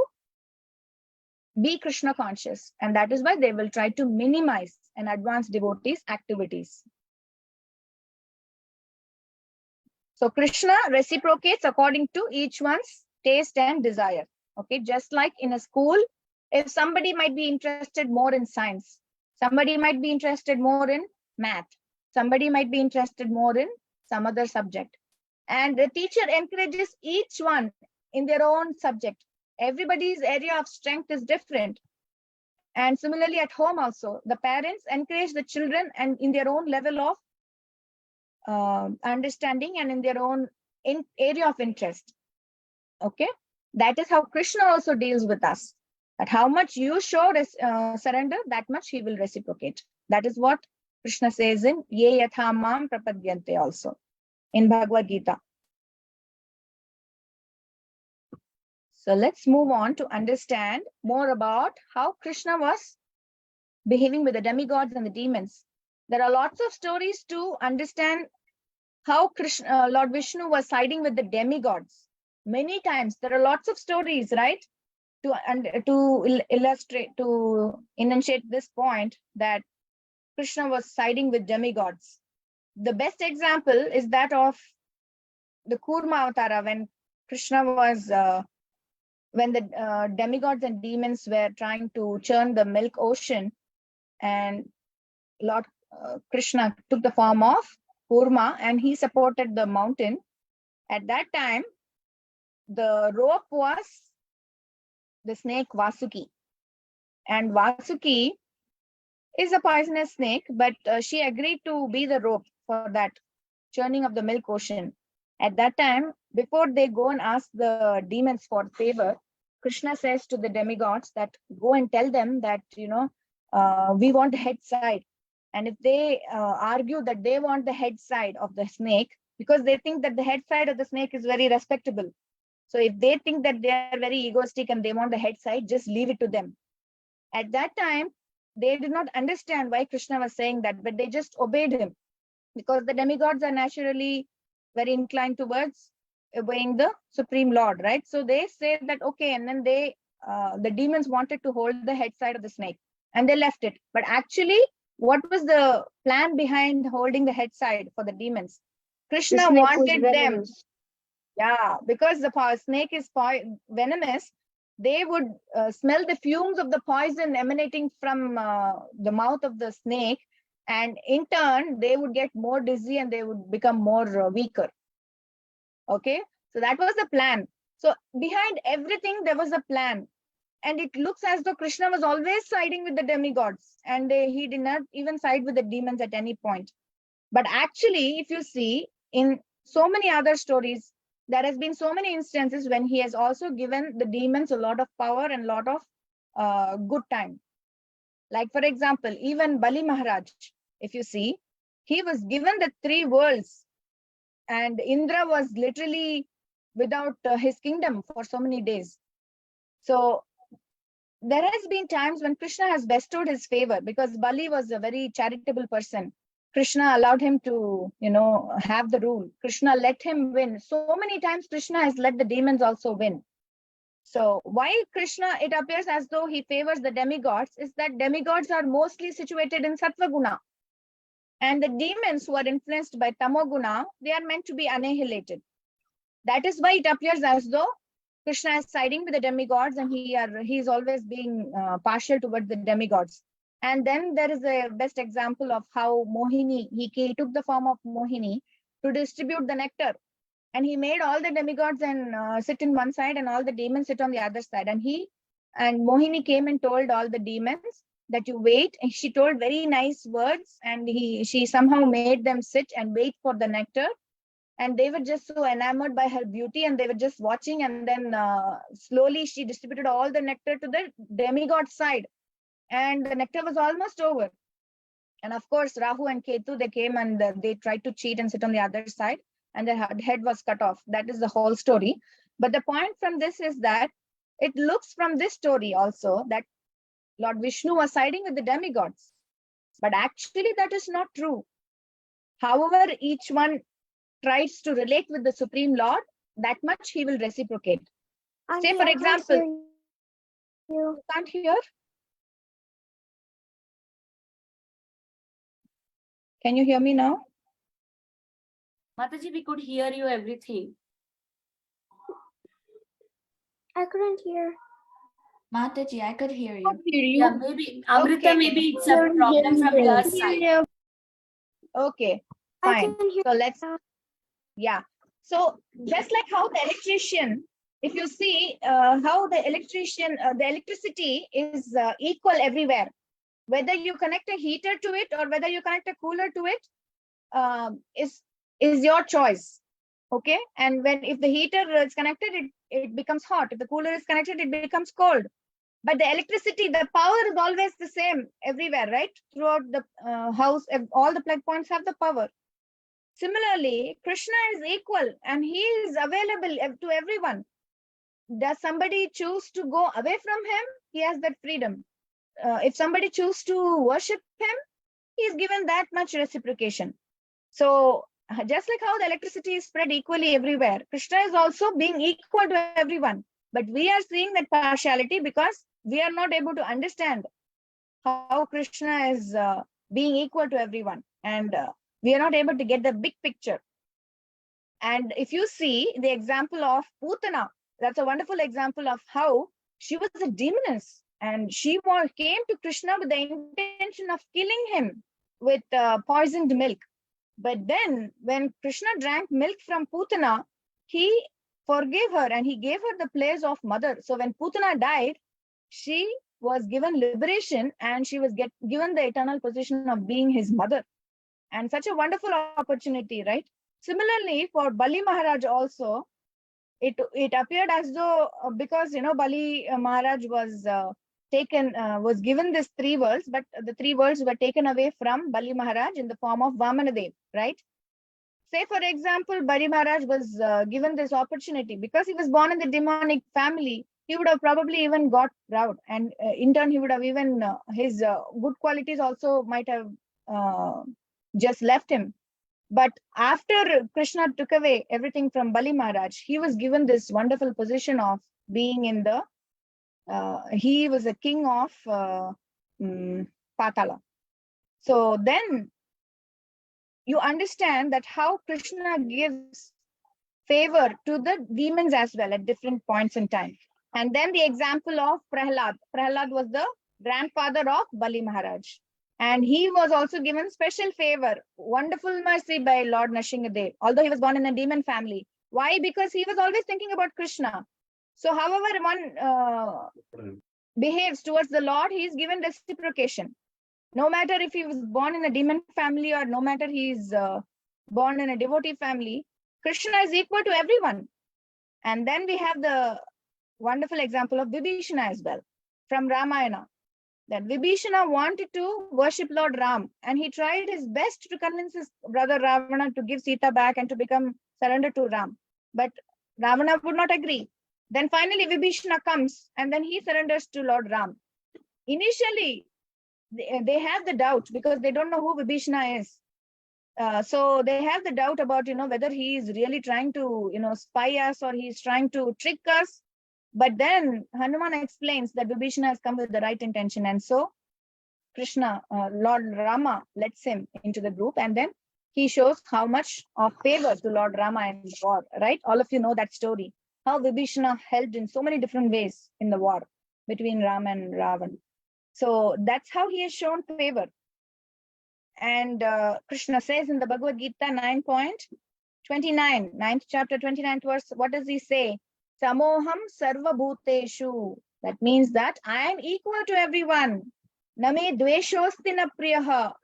be Krishna conscious. And that is why they will try to minimize an advanced devotee's activities. So Krishna reciprocates according to each one's taste and desire. Okay, just like in a school, if somebody might be interested more in science, somebody might be interested more in math, somebody might be interested more in some other subject, and the teacher encourages each one in their own subject. Everybody's area of strength is different. And similarly at home also, the parents encourage the children and in their own level of understanding and in their own area of interest. Okay, that is how Krishna also deals with us. That how much you show surrender, that much he will reciprocate. That is what Krishna says in Ye Yatha Mam Prapadyante also in Bhagavad Gita. So let's move on to understand more about how Krishna was behaving with the demigods and the demons. There are lots of stories to understand how Lord Vishnu was siding with the demigods. Many times there are lots of stories, right? To illustrate, to enunciate this point that Krishna was siding with demigods. The best example is that of the Kurma Avatara, when Krishna was, when the demigods and demons were trying to churn the milk ocean, and Lord Krishna took the form of Kurma and he supported the mountain. At that time, the rope was the snake Vasuki. And Vasuki is a poisonous snake, but she agreed to be the rope for that churning of the milk ocean. At that time, before they go and ask the demons for favor, Krishna says to the demigods that go and tell them that, we want the head side. And if they argue that they want the head side of the snake, because they think that the head side of the snake is very respectable. So if they think that they are very egoistic and they want the head side, just leave it to them. At that time, they did not understand why Krishna was saying that, but they just obeyed him, because the demigods are naturally very inclined towards obeying the Supreme Lord, right? So they say that, okay, and then the demons wanted to hold the head side of the snake and they left it. But actually, what was the plan behind holding the head side for the demons? Krishna wanted them, because the snake is venomous, they would smell the fumes of the poison emanating from the mouth of the snake, and in turn they would get more dizzy and they would become more weaker. Okay, so that was the plan. So behind everything there was a plan, and it looks as though Krishna was always siding with the demigods, and he did not even side with the demons at any point. But actually, if you see in so many other stories, there has been so many instances when he has also given the demons a lot of power and a lot of good time. Like, for example, even Bali Maharaj, if you see, he was given the 3 worlds, and Indra was literally without his kingdom for so many days. So there has been times when Krishna has bestowed his favor, because Bali was a very charitable person. Krishna allowed him to, have the rule. Krishna let him win. So many times Krishna has let the demons also win. So why Krishna, it appears as though he favors the demigods, is that demigods are mostly situated in Sattva Guna. And the demons who are influenced by Tamoguna, they are meant to be annihilated. That is why it appears as though Krishna is siding with the demigods, and he is always being partial towards the demigods. And then there is a best example of how Mohini, he took the form of Mohini to distribute the nectar. And he made all the demigods and sit in one side and all the demons sit on the other side. And Mohini came and told all the demons that you wait. And she told very nice words, and she somehow made them sit and wait for the nectar. And they were just so enamored by her beauty, and they were just watching. And then slowly she distributed all the nectar to the demigod side, and the nectar was almost over. And of course, Rahu and Ketu, they came and they tried to cheat and sit on the other side, and their head was cut off. That is the whole story. But the point from this is that it looks from this story also that Lord Vishnu was siding with the demigods. But actually, that is not true. However, each one tries to relate with the Supreme Lord, that much he will reciprocate. Say, for example, you can't hear? Can you hear me now? Mataji, we could hear you everything. I couldn't hear. Mataji, I could hear you. Yeah, maybe Amrita, Okay. maybe it's a problem from your side. Okay, I fine. can hear. So let's, So just like how the electrician, if you see how the electricity is equal everywhere, whether you connect a heater to it or whether you connect a cooler to it, is your choice. Okay, and if the heater is connected, it becomes hot. If the cooler is connected, it becomes cold. But the electricity, the power is always the same everywhere, right? Throughout the house, all the plug points have the power. Similarly, Krishna is equal and he is available to everyone. Does somebody choose to go away from him? He has that freedom. If somebody chooses to worship him, he is given that much reciprocation. So just like how the electricity is spread equally everywhere, Krishna is also being equal to everyone. But we are seeing that partiality because we are not able to understand how Krishna is being equal to everyone. And we are not able to get the big picture. And if you see the example of Putana, that's a wonderful example of how she was a demoness and she came to Krishna with the intention of killing him. with poisoned milk. But then when Krishna drank milk from Putana, he forgave her and he gave her the place of mother. So when Putana died, she was given liberation and she was given the eternal position of being his mother. And such a wonderful opportunity, right? Similarly, for Bali Maharaj also, it appeared as though because Bali Maharaj was was given this 3 worlds, but the 3 worlds were taken away from Bali Maharaj in the form of Vamanadev, right? Say, for example, Bali Maharaj was given this opportunity because he was born in the demonic family. He would have probably even got proud, and in turn, he would have even his good qualities also might have just left him. But after Krishna took away everything from Bali Maharaj, he was given this wonderful position of being in the, he was a king of Patala. So then you understand that how Krishna gives favor to the demons as well at different points in time. And then the example of Prahlad. Prahlad was the grandfather of Bali Maharaj. And he was also given special favor, wonderful mercy by Lord Nrsimhadev, although he was born in a demon family. Why? Because he was always thinking about Krishna. So however one behaves towards the Lord, he is given reciprocation. No matter if he was born in a demon family or no matter he is born in a devotee family, Krishna is equal to everyone. And then we have the wonderful example of Vibhishana as well from Ramayana. That Vibhishana wanted to worship Lord Ram, and he tried his best to convince his brother Ravana to give Sita back and to become surrender to Ram. But Ravana would not agree. Then finally Vibhishana comes and then he surrenders to Lord Ram. Initially, they have the doubt because they don't know who Vibhishana is. So they have the doubt about, whether he is really trying to, spy us or he's trying to trick us. But then Hanuman explains that Vibhishana has come with the right intention. And so Krishna, Lord Rama, lets him into the group. And then he shows how much of favor to Lord Rama in the war, right? All of you know that story. How Vibhishana helped in so many different ways in the war between Ram and Ravan. So that's how he has shown favor. And Krishna says in the Bhagavad Gita 9.29, 9th chapter, 29th verse, what does he say? Samoham sarva bhuteshu. That means that I am equal to everyone. Name dveshosti na priyaha.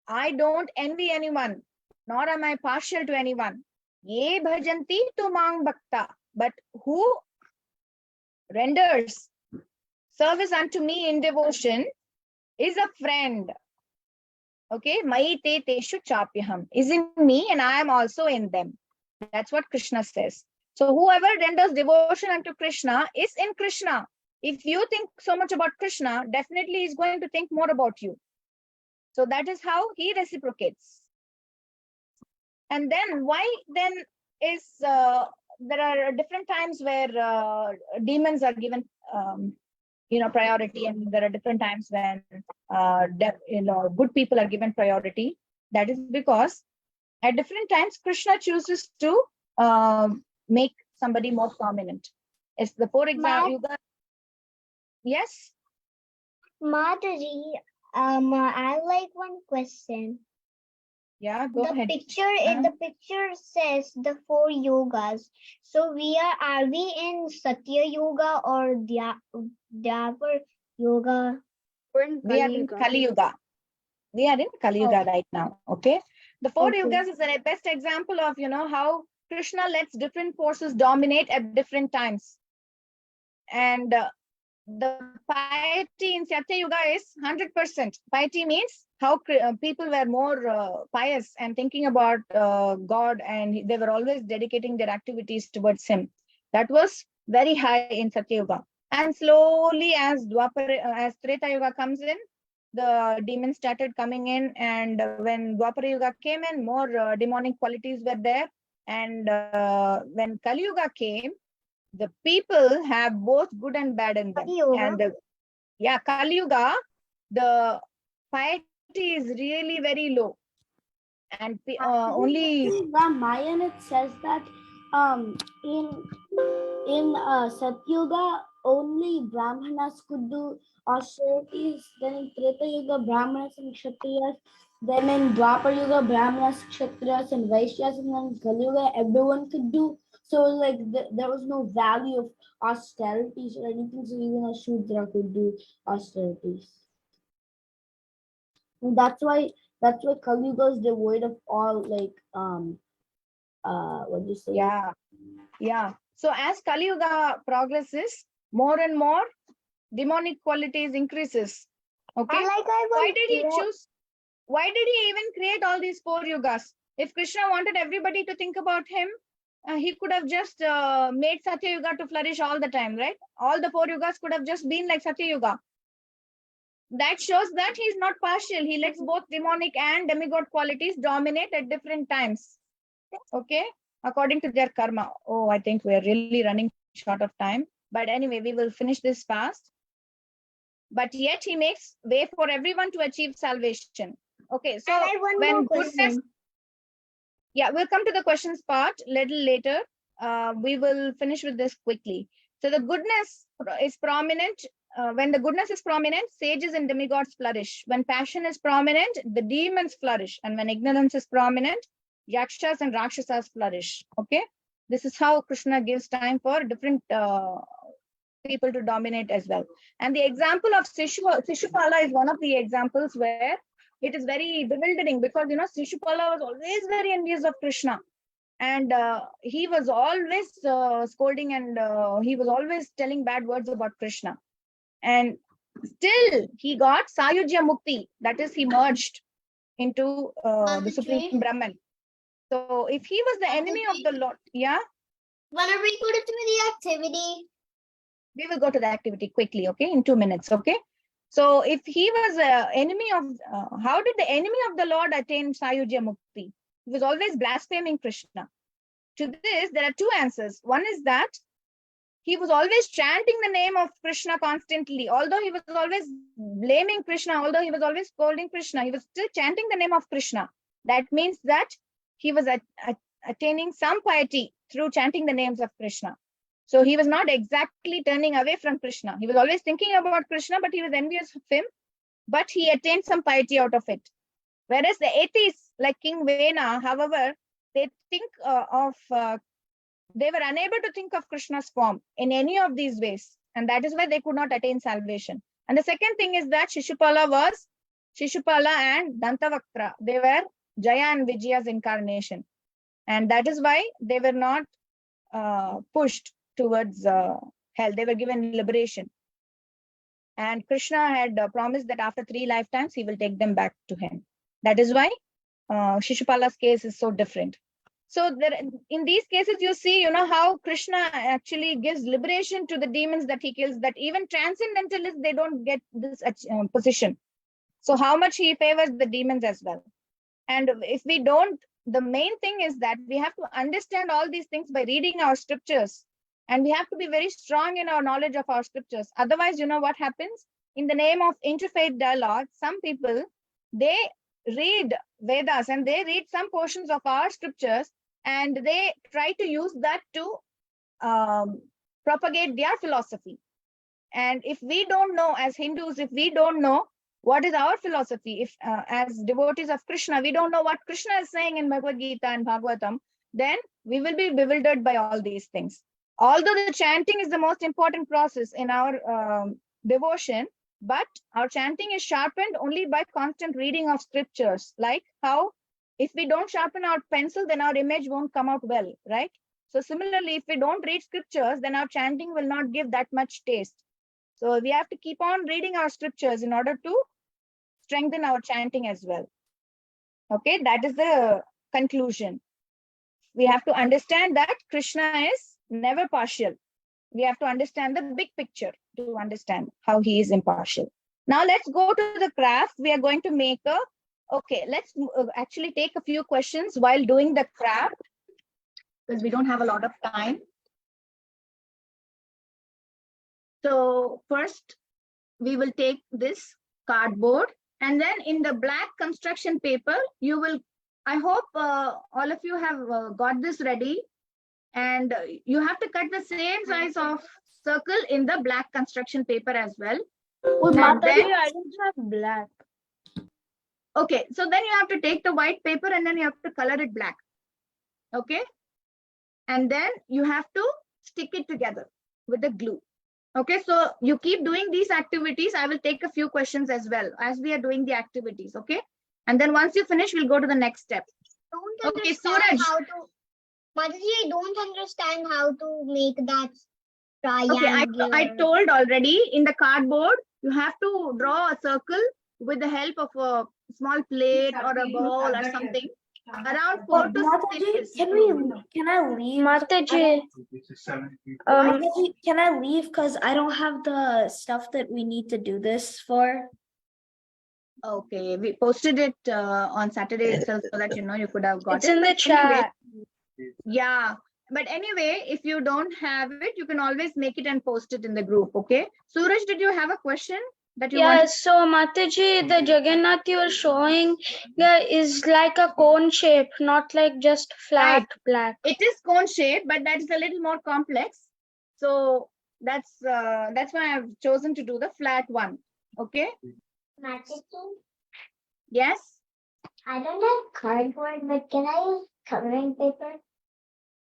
I don't envy anyone, nor am I partial to anyone. Ye bhajanti tu mang bhakta. But who renders service unto me in devotion is a friend. Okay, Mai te teshu chapyaham is in me and I am also in them. That's what Krishna says. So whoever renders devotion unto Krishna is in Krishna. If you think so much about Krishna, definitely he's going to think more about you. So that is how he reciprocates. And then why then is there are different times where demons are given priority, and there are different times when good people are given priority. That is because at different times Krishna chooses to make somebody more prominent. It's the, for example, yes, Mataji, I have like one question. Yeah, go The ahead. picture in the picture says the 4 yogas. So are we in Satya Yoga or Dwapar Yoga? We are in Kali Yuga. We are in Kali Yuga right now. Okay. The 4 yugas is a best example of how Krishna lets different forces dominate at different times. And the piety in Satya Yuga is 100%. Piety means how people were more pious and thinking about God, and they were always dedicating their activities towards Him. That was very high in Satya Yuga. And slowly, as Treta Yuga comes in, the demons started coming in, and when Dwapara Yuga came in, more demonic qualities were there. And when Kali Yuga came, the people have both good and bad in them. And Kali Yuga, the piety is really very low, and only Ramayan it says that in Satyuga only Brahmanas could do austerities. Then in Treta Yuga, Brahmanas and Kshatriyas. Then in Dwapar Yuga, Brahmanas, Kshatriyas, and Vaishyas. And then Kali Yuga, everyone could do. So like there was no value of austerities or anything. So even a Shudra could do austerities. And that's why Kali Yuga is devoid of all like what do you say? Yeah. So as Kali Yuga progresses, more and more demonic qualities increases. Okay. Why did he choose? Why did he even create all these 4 yugas? If Krishna wanted everybody to think about him, he could have just made Satya Yuga to flourish all the time, right? All the 4 yugas could have just been like Satya Yuga. That shows that he's not partial. He lets both demonic and demigod qualities dominate at different times. Okay, according to their karma. Oh, I think we're really running short of time. But anyway, we will finish this fast. But yet he makes way for everyone to achieve salvation. Okay, so when goodness, yeah, we'll come to the questions part little later. We will finish with this quickly. So the goodness is prominent. When the goodness is prominent, sages and demigods flourish. When passion is prominent, the demons flourish. And when ignorance is prominent, yakshas and rakshasas flourish. Okay, this is how Krishna gives time for different people to dominate as well. And the example of Shishupala is one of the examples where it is very bewildering, because Shishupala was always very envious of Krishna, and he was always scolding, and he was always telling bad words about Krishna. And still he got Sayujya Mukti, that is, he merged into the Supreme Brahman. So if he was the enemy of the Lord, yeah. When are we going to do the activity? We will go to the activity quickly, okay, in 2 minutes, okay? So if he was an enemy of, how did the enemy of the Lord attain Sayujya Mukti? He was always blaspheming Krishna. To this, there are 2 answers. One is that he was always chanting the name of Krishna constantly. Although he was always blaming Krishna, although he was always scolding Krishna, he was still chanting the name of Krishna. That means that he was attaining some piety through chanting the names of Krishna. So he was not exactly turning away from Krishna. He was always thinking about Krishna, but he was envious of him. But he attained some piety out of it. Whereas the atheists, like King Vena, however, they think they were unable to think of Krishna's form in any of these ways. And that is why they could not attain salvation. And the second thing is that Shishupala and Dantavaktra, they were Jaya and Vijaya's incarnation. And that is why they were not pushed towards hell. They were given liberation. And Krishna had promised that after 3 lifetimes, he will take them back to him. That is why Shishupala's case is so different. So there, in these cases, you see, how Krishna actually gives liberation to the demons that he kills, that even transcendentalists, they don't get this position. So how much he favors the demons as well. And if we don't, the main thing is that we have to understand all these things by reading our scriptures. And we have to be very strong in our knowledge of our scriptures. Otherwise, what happens? In the name of interfaith dialogue, some people, they read Vedas and they read some portions of our scriptures, and they try to use that to propagate their philosophy. And if we don't know, as Hindus, if we don't know what is our philosophy, if as devotees of Krishna, we don't know what Krishna is saying in Bhagavad Gita and Bhagavatam, then we will be bewildered by all these things. Although the chanting is the most important process in our devotion, but our chanting is sharpened only by constant reading of scriptures. Like how if we don't sharpen our pencil, then our image won't come out well, right? So similarly, if we don't read scriptures, then our chanting will not give that much taste. So we have to keep on reading our scriptures in order to strengthen our chanting as well. Okay, that is the conclusion. We have to understand that Krishna is never partial. We have to understand the big picture to understand how he is impartial. Now let's go to the craft. We are going to make let's actually take a few questions while doing the craft, because we don't have a lot of time. So first, we will take this cardboard, and then in the black construction paper, you will, I hope all of you have got this ready, and you have to cut the same size of circle in the black construction paper as well. Well, And then, Mataji, I don't have black. okay, so then you have to take the white paper and then you have to color it black. Okay. And then you have to stick it together with the glue. Okay, so you keep doing these activities. I will take a few questions as well as we are doing the activities. Okay. And then once you finish, we'll go to the next step. Don't Okay, understand Suraj. how to. Mataji, I don't understand how to make that Okay, I triangular. told already, in the cardboard, you have to draw a circle with the help of a small plate or a bowl or something. Around 4 to 6 Mataji, inches. can I leave? Mataji, Mataji, can I leave? Because I don't have the stuff that we need to do this for. Okay, we posted it on Saturday itself so that you could have got it's it. in the But anyway, chat. yeah, but anyway, if you don't have it, you can always make it and post it in the group. Okay, Suraj, did you have a question that you want? So Mataji, the Jagannath you were showing is like a cone shape, not like just flat black. It is cone shape, but that is a little more complex. So that's why I've chosen to do the flat one. Okay. Mataji, Yes. I don't have cardboard, but can I use coloring paper?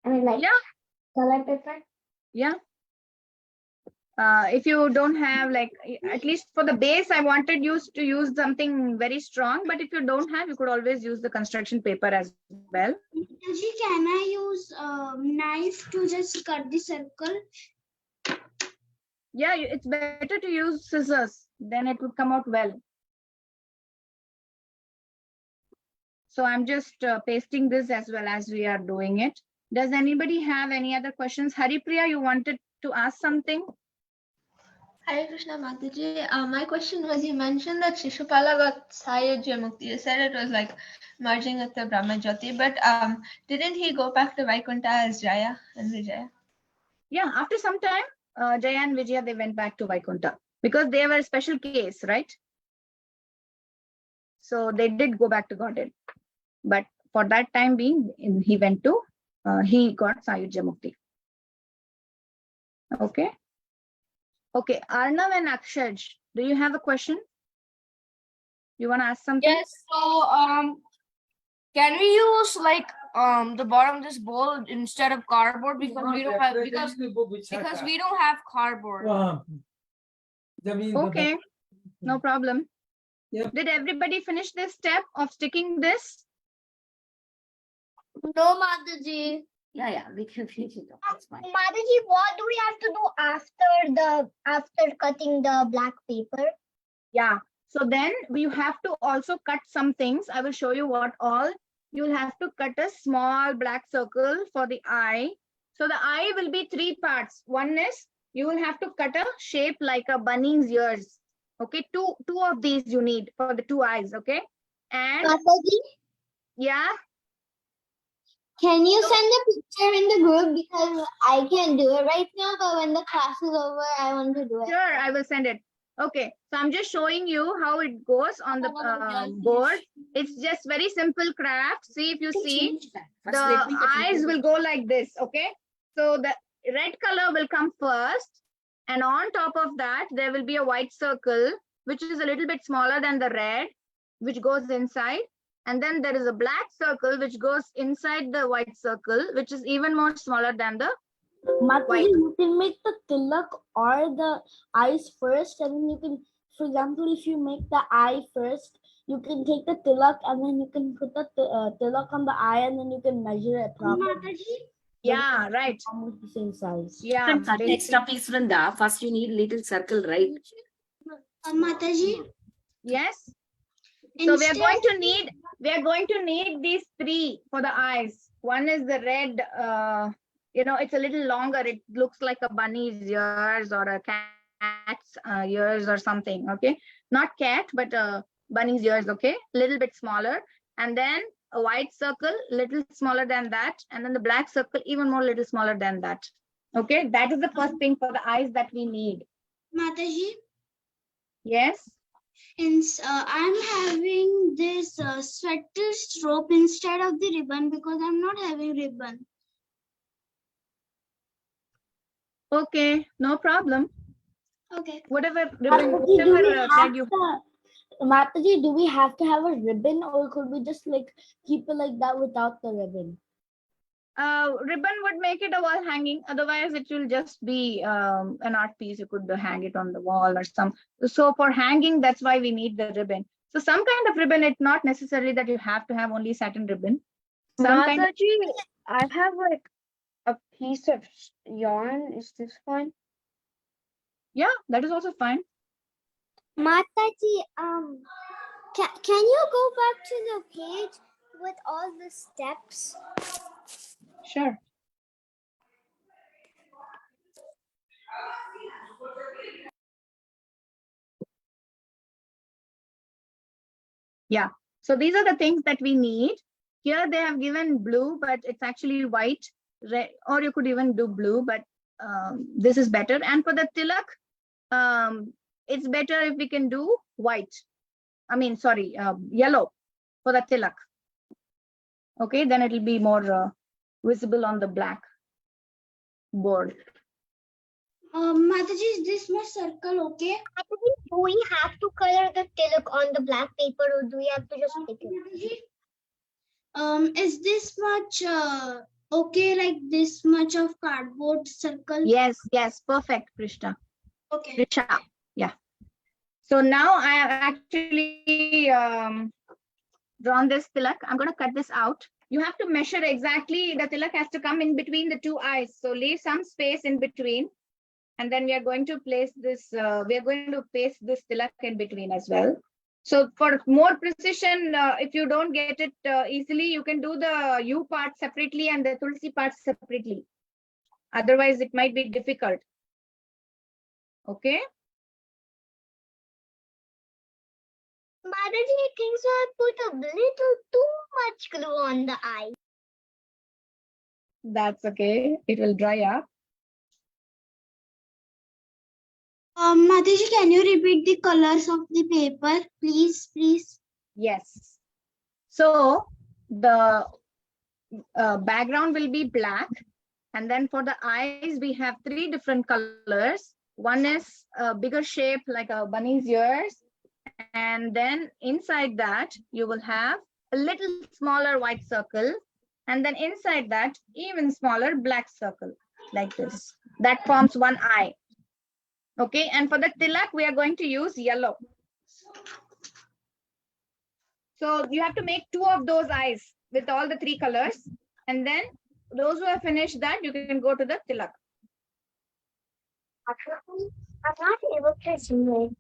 I mean, like color paper. Yeah. If you don't have, like, at least for the base, I wanted you to use something very strong, but if you don't have, you could always use the construction paper as well. Mataji, can I use knife to just cut the circle? Yeah, it's better to use scissors, then it would come out well. So I'm just pasting this as well as we are doing it. Does anybody have any other questions? Haripriya, you wanted to ask something? Hare Krishna Mataji. My question was, you mentioned that Shishupala got saroja mukti. You said it was like merging with the Brahma Jyoti, but didn't he go back to Vaikuntha as Jaya and Vijaya? Yeah, after some time, Jaya and Vijaya, they went back to Vaikuntha because they were a special case, right? So they did go back to Godhead. But for that time being, he went to, he got Sayujya Mukti. Okay. Okay, Arnav and Akshaj, do you have a question? You want to ask something? Yes. So can we use like the bottom of this bowl instead of cardboard because we don't have because we don't have cardboard. Okay, no problem. Yep. Did everybody finish this step of sticking this? No, Mataji. Yeah, we can finish it off. That's fine. Mataji, what do we have to do after cutting the black paper? Yeah. So then you have to also cut some things. I will show you what all. You'll have to cut a small black circle for the eye. So the eye will be 3 parts. One is you will have to cut a shape like a bunny's ears. Okay, two of these you need for the 2 eyes. Okay, and Mataji, yeah. can you send a picture in the group because I can't do it right now, but when the class is over, I want to do it. Sure, I will send it. Okay, so I'm just showing you how it goes on the board. It's just very simple craft. See, if you see, the eyes will go like this. Okay, so the red color will come first, and on top of that, there will be a white circle, which is a little bit smaller than the red, which goes inside. And then there is a black circle, which goes inside the white circle, which is even more smaller than the Mataji, you can make the tilak or the eyes first, and then you can, for example, if you make the eye first, you can take the tilak and then you can put the tilak on the eye and then you can measure it properly. Mataji, Yeah, right. Almost the same size. Yeah. Cut extra piece, Vrinda. First, you need little circle, right? Mataji. Yes. So we are going to need these 3 for the eyes. One is the red, it's a little longer. It looks like a bunny's ears or a cat's ears or something. Okay, not cat, but bunny's ears. Okay, a little bit smaller. And then a white circle, little smaller than that. And then the black circle, even more little smaller than that. Okay, that is the first thing for the eyes that we need. Mataji, Yes. and I'm having this sweater rope instead of the ribbon because I'm not having ribbon. Okay, no problem. Okay. Whatever ribbon, Mataji, do we whatever have thread you. to, Mataji, do we have to have a ribbon, or could we just like keep it like that without the ribbon? Ribbon would make it a wall hanging. Otherwise, it will just be an art piece. You could hang it on the wall or some. So for hanging, that's why we need the ribbon. So some kind of ribbon. It's not necessarily that you have to have only satin ribbon. Some kind of, Mataji, I have like a piece of yarn. Is this fine? yeah, that is also fine. Mataji, can you go back to the page with all the steps? Sure. Yeah. So these are the things that we need. Here they have given blue, but it's actually white, red, or you could even do blue, but this is better. And for the tilak, it's better if we can do white. I mean, sorry, yellow for the tilak. Okay, then it will be more visible on the black board. Mataji, is this my circle okay? Do we have to color the tilak on the black paper, or do we have to just pick it? Is this much okay, like this much of cardboard circle? Yes, yes, perfect, Krishna. Okay. Krisha, yeah. So now I have actually drawn this tilak. I'm going to cut this out. You have to measure exactly. The tilak has to come in between the two eyes. So leave some space in between. And then we are going to place this, we are going to paste this tilak in between as well. So for more precision, if you don't get it easily, you can do the U part separately and the Tulsi part separately. Otherwise, it might be difficult. Okay. Mataji, I think so I put a little too much glue on the eye. That's okay. It will dry up. Mataji, can you repeat the colors of the paper, please, please? Yes. So the background will be black. And then for the eyes, we have 3 different colors. One is a bigger shape like a bunny's ears. And then inside that, you will have a little smaller white circle. And then inside that, even smaller black circle like this. That forms one eye. Okay, and for the tilak, we are going to use yellow. So you have to make 2 of those eyes with all the 3 colors. And then those who have finished that, you can go to the tilak. I'm not able to zoom in.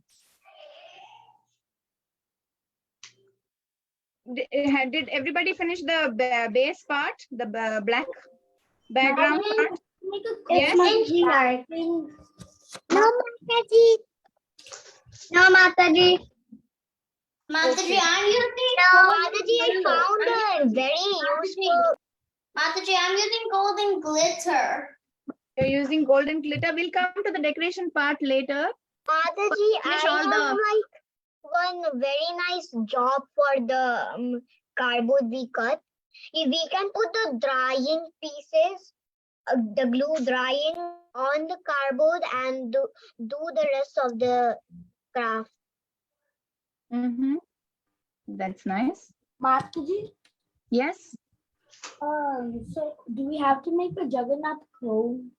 Did everybody finish the base part, the black background part? Yes. No, Mataji. No, Mataji. Mataji, I'm using Mataji, I found a very useful. Mataji, I'm using golden glitter. You're using golden glitter. We'll come to the decoration part later. Mataji, Finish I all have like one very nice job for the cardboard we cut. If we can put the drying pieces, the glue drying on the cardboard and do the rest of the craft. That's nice. Mataji, Yes. so do we have to make a Jagannath clone?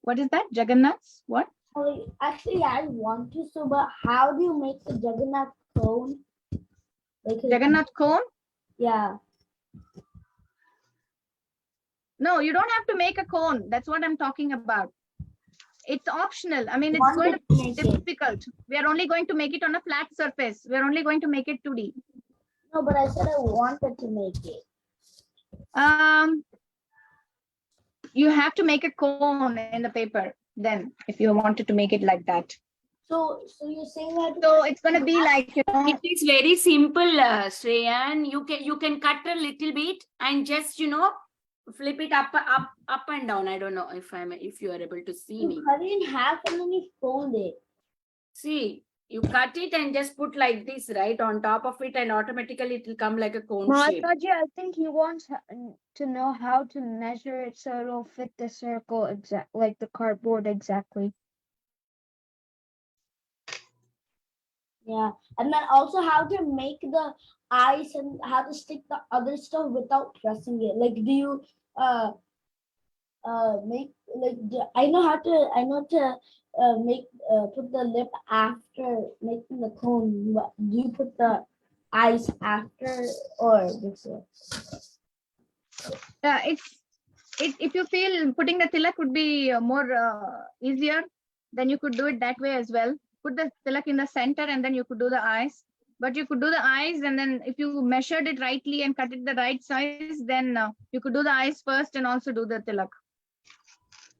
What is that? Jagannath? What? Actually, I want to. So, but how do you make the Jagannath cone? Like Jagannath cone? Yeah. No, you don't have to make a cone. That's what I'm talking about. It's optional. I mean, it's going to be difficult. We are only going to make it on a flat surface. We're only going to make it 2D. No, but I said I wanted to make it. You have to make a cone in the paper then, if you wanted to make it like that. So you're saying that? So it's going to be like, you know. It is very simple, Shreyan. You can cut a little bit and just, flip it up and down. I don't know if you are able to see me. You cut it in half and then you fold it. See, You cut it and just put like this, right, on top of it, and automatically it will come like a cone shape. Mataji, I think he wants to know how to measure it so it'll fit the circle like the cardboard exactly. Yeah, and then also how to make the eyes and how to stick the other stuff without pressing it. Like, do you make like I know to make put the lip after making the cone. But do you put the eyes after or before? If you feel putting the tilak would be more easier, then you could do it that way as well. Put the tilak in the center and then you could do the eyes. But you could do the eyes, and then if you measured it rightly and cut it the right size, then you could do the eyes first and also do the tilak.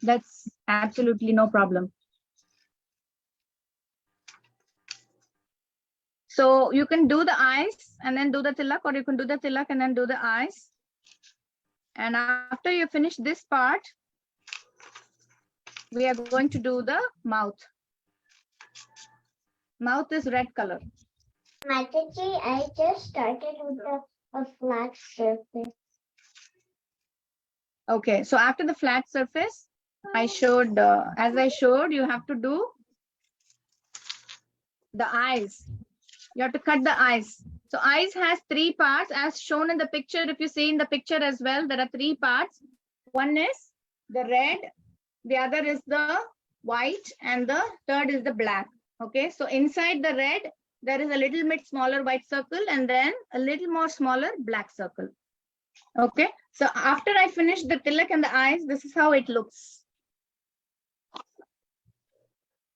That's absolutely no problem. So you can do the eyes and then do the tilak, or you can do the tilak and then do the eyes. And after you finish this part, we are going to do the mouth. Mouth is red color. Mataji, I just started with a flat surface. Okay, so after the flat surface, I showed, as I showed, you have to do the eyes. You have to cut the eyes. So eyes has 3 parts as shown in the picture. If you see in the picture as well, there are 3 parts. One is the red, the other is the white, and the third is the black. Okay, so inside the red, there is a little bit smaller white circle and then a little more smaller black circle. Okay, so after I finish the tilak and the eyes, this is how it looks.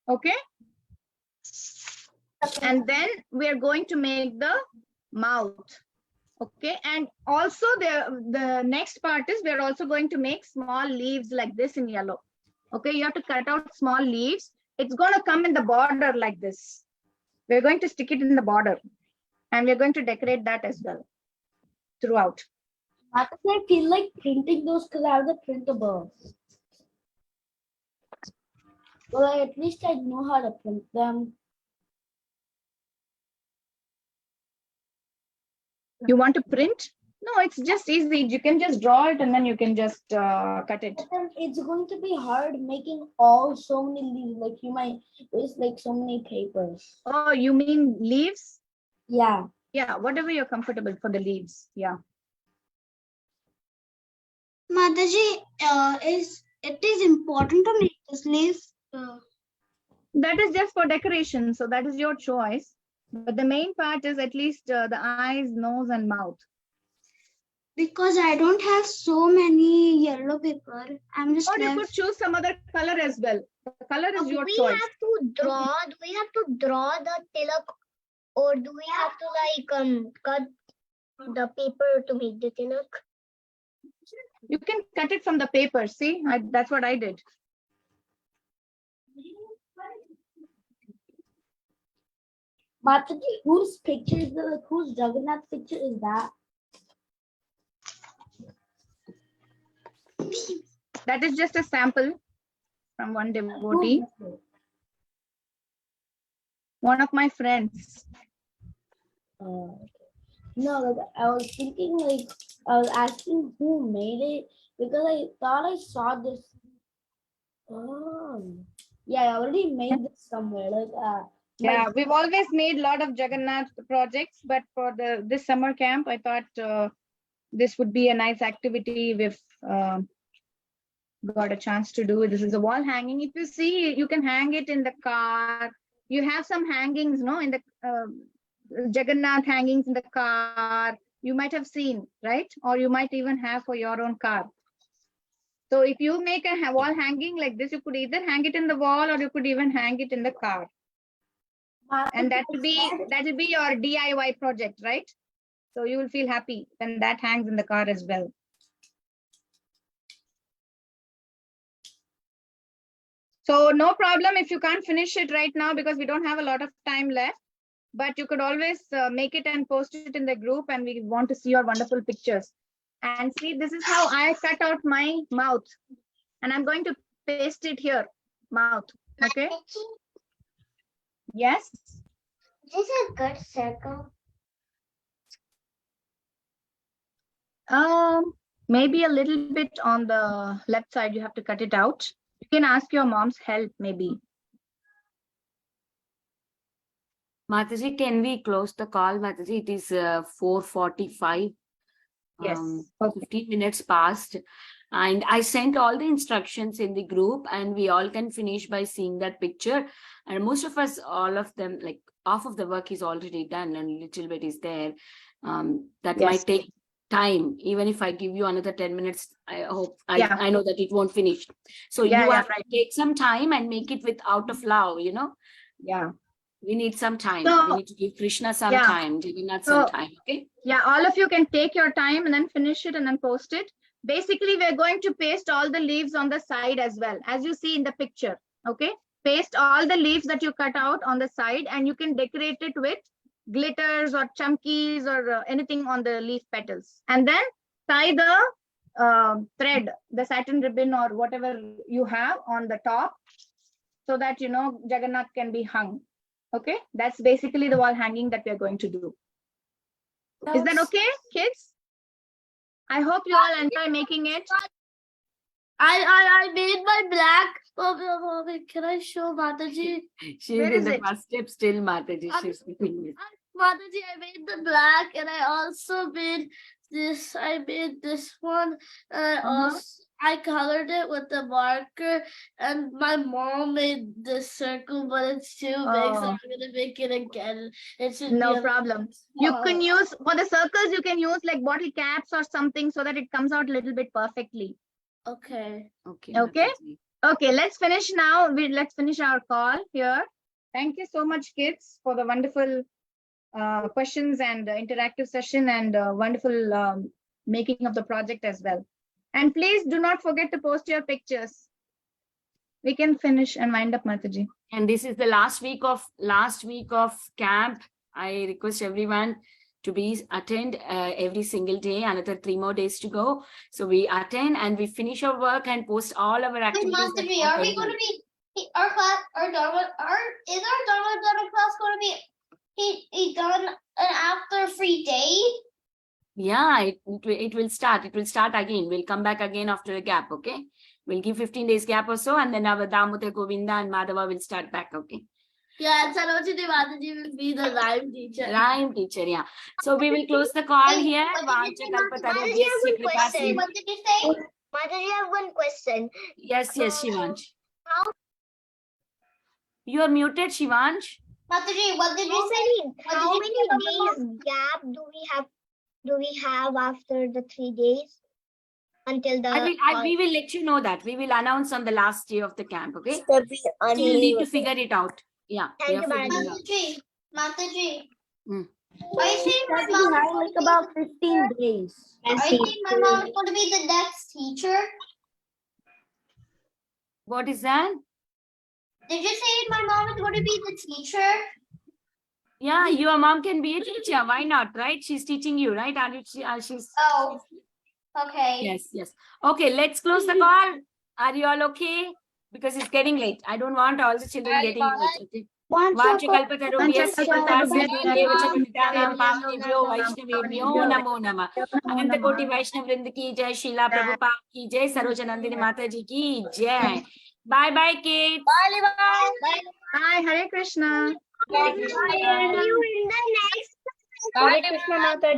Okay. And then we are going to make the mouth. Okay, and also the next part is we are also going to make small leaves like this in yellow. Okay, you have to cut out small leaves. It's going to come in the border like this. We're going to stick it in the border, and we're going to decorate that as well throughout. I feel like printing those because I have the printables. Well, at least I know how to print them. You want to print? No, it's just easy. You can just draw it and then you can just cut it. But then it's going to be hard making so many leaves. Like you might waste like so many papers. Oh, you mean leaves? Yeah. Yeah, whatever you're comfortable for the leaves. Yeah. Mataji, it is important to make this leaf? That is just for decoration. So that is your choice. But the main part is at least the eyes, nose, and mouth. Because I don't have so many yellow paper. I'm just. Or you could choose some other color as well. The color is your choice. Do we have to draw the tilak, or do we have to like cut the paper to make the tilak? You can cut it from the paper. See, that's what I did. Mataji, whose picture is whose Jagannath picture is that? That is just a sample from one devotee. One of my friends. No, like I was thinking, like I was asking who made it because I thought I saw this. Oh, yeah, I already made this somewhere. Like, yeah, we've always made a lot of Jagannath projects, but for this summer camp, I thought this would be a nice activity. We've got a chance to do. This is a wall hanging. If you see, you can hang it in the car. You have some hangings, no, in the Jagannath hangings in the car. You might have seen, right? Or you might even have for your own car. So if you make a wall hanging like this, you could either hang it in the wall or you could even hang it in the car. And that will be your DIY project, right? So you will feel happy when that hangs in the car as well. So no problem if you can't finish it right now because we don't have a lot of time left. But you could always make it and post it in the group, and we want to see your wonderful pictures. And see, this is how I cut out my mouth. And I'm going to paste it here, mouth. Okay. Yes. This is a good circle. Maybe a little bit on the left side. You have to cut it out. You can ask your mom's help, maybe. Mataji, can we close the call, Mataji? It is 4:45. Yes. Okay. 15 minutes past. And I sent all the instructions in the group, and we all can finish by seeing that picture. And most of us, all of them, like half of the work is already done and a little bit is there. That Yes. might take time. Even if I give you another 10 minutes, I hope, Yeah. I know that it won't finish. So Yeah, you yeah, have to take some time and make it with out of love, you know. Yeah. We need some time. So, We need to give Krishna some yeah. time, Jagannath some So- time, okay? Yeah, all of you can take your time and then finish it and then post it. Basically, we're going to paste all the leaves on the side as well, as you see in the picture. Okay, paste all the leaves that you cut out on the side, and you can decorate it with glitters or chumkies or anything on the leaf petals. And then tie the thread, the satin ribbon or whatever you have on the top, so that, you know, Jagannath can be hung. Okay, that's basically the wall hanging that we're going to do. Is that okay, kids? I hope you all enjoy making it. I made my black. Mommy, can I show Mataji? She's Where in is the it? first step still, Mataji. She's doing it. Mataji, I made the black, and I also made this. I made this one, and I colored it with the marker. And my mom made this circle, but it's too big, so Oh. I'm gonna make it again. It should No be a problem. You can use, for the circles, you can use like bottle caps or something so that it comes out a little bit perfectly. Okay. Okay. Okay. Mataji. Okay, let's finish now. Let's finish our call here. Thank you so much, kids, for the wonderful questions and interactive session and wonderful making of the project as well. And please do not forget to post your pictures. We can finish and wind up, Mataji. And this is the last week of camp. I request everyone to be attend every single day. Another 3 more days to go. So we attend and we finish our work and post all our activities. Mataji, are we going to be our class, our Dharma, is our Dharma class going to be done after a free day? Yeah, it will start. It will start again. We'll come back again after a gap. Okay. We'll give 15 days gap or so, and then our Damodar, Govinda, and Madhava will start back. Okay. Yeah, and Sarojini Mataji will be the rhyme teacher. Rhyme teacher, yeah. So we will close the call here. Mataji, I have one question. What did you say? Mataji, I have one question. Yes, Shivansh. You are muted, Shivansh. Mataji, what did you say? How many days gap do we have after the 3 days? Until the we will let you know that. We will announce on the last day of the camp, okay? Still You need to figure it out. Yeah. we Thank are you, figuring it out. Mataji. Hmm. I think my mom is going to be about 15 days. I think my mom is going to be the next teacher. What is that? Did you say my mom is going to be the teacher? Yeah, your mom can be a teacher. Why not, right? She's teaching you, right? She's... Oh, okay. Yes. Okay, let's close the call. Are you all okay? Because it's getting late. I don't want all the children getting late. Okay? Vanchakalpatarubhyasya कृपासिन्धुभ्येव पतितानां पावनेभ्यो वैष्णवेभ्यो नमो नमः। अनंत कोटि वैष्णव वृंद की जय, शीला प्रभुपाद की जय, सरोजा नंदिनी माता जी की जय। Bye bye kids. Bye, Hare Krishna. See you in the next. Hare Krishna Mataji.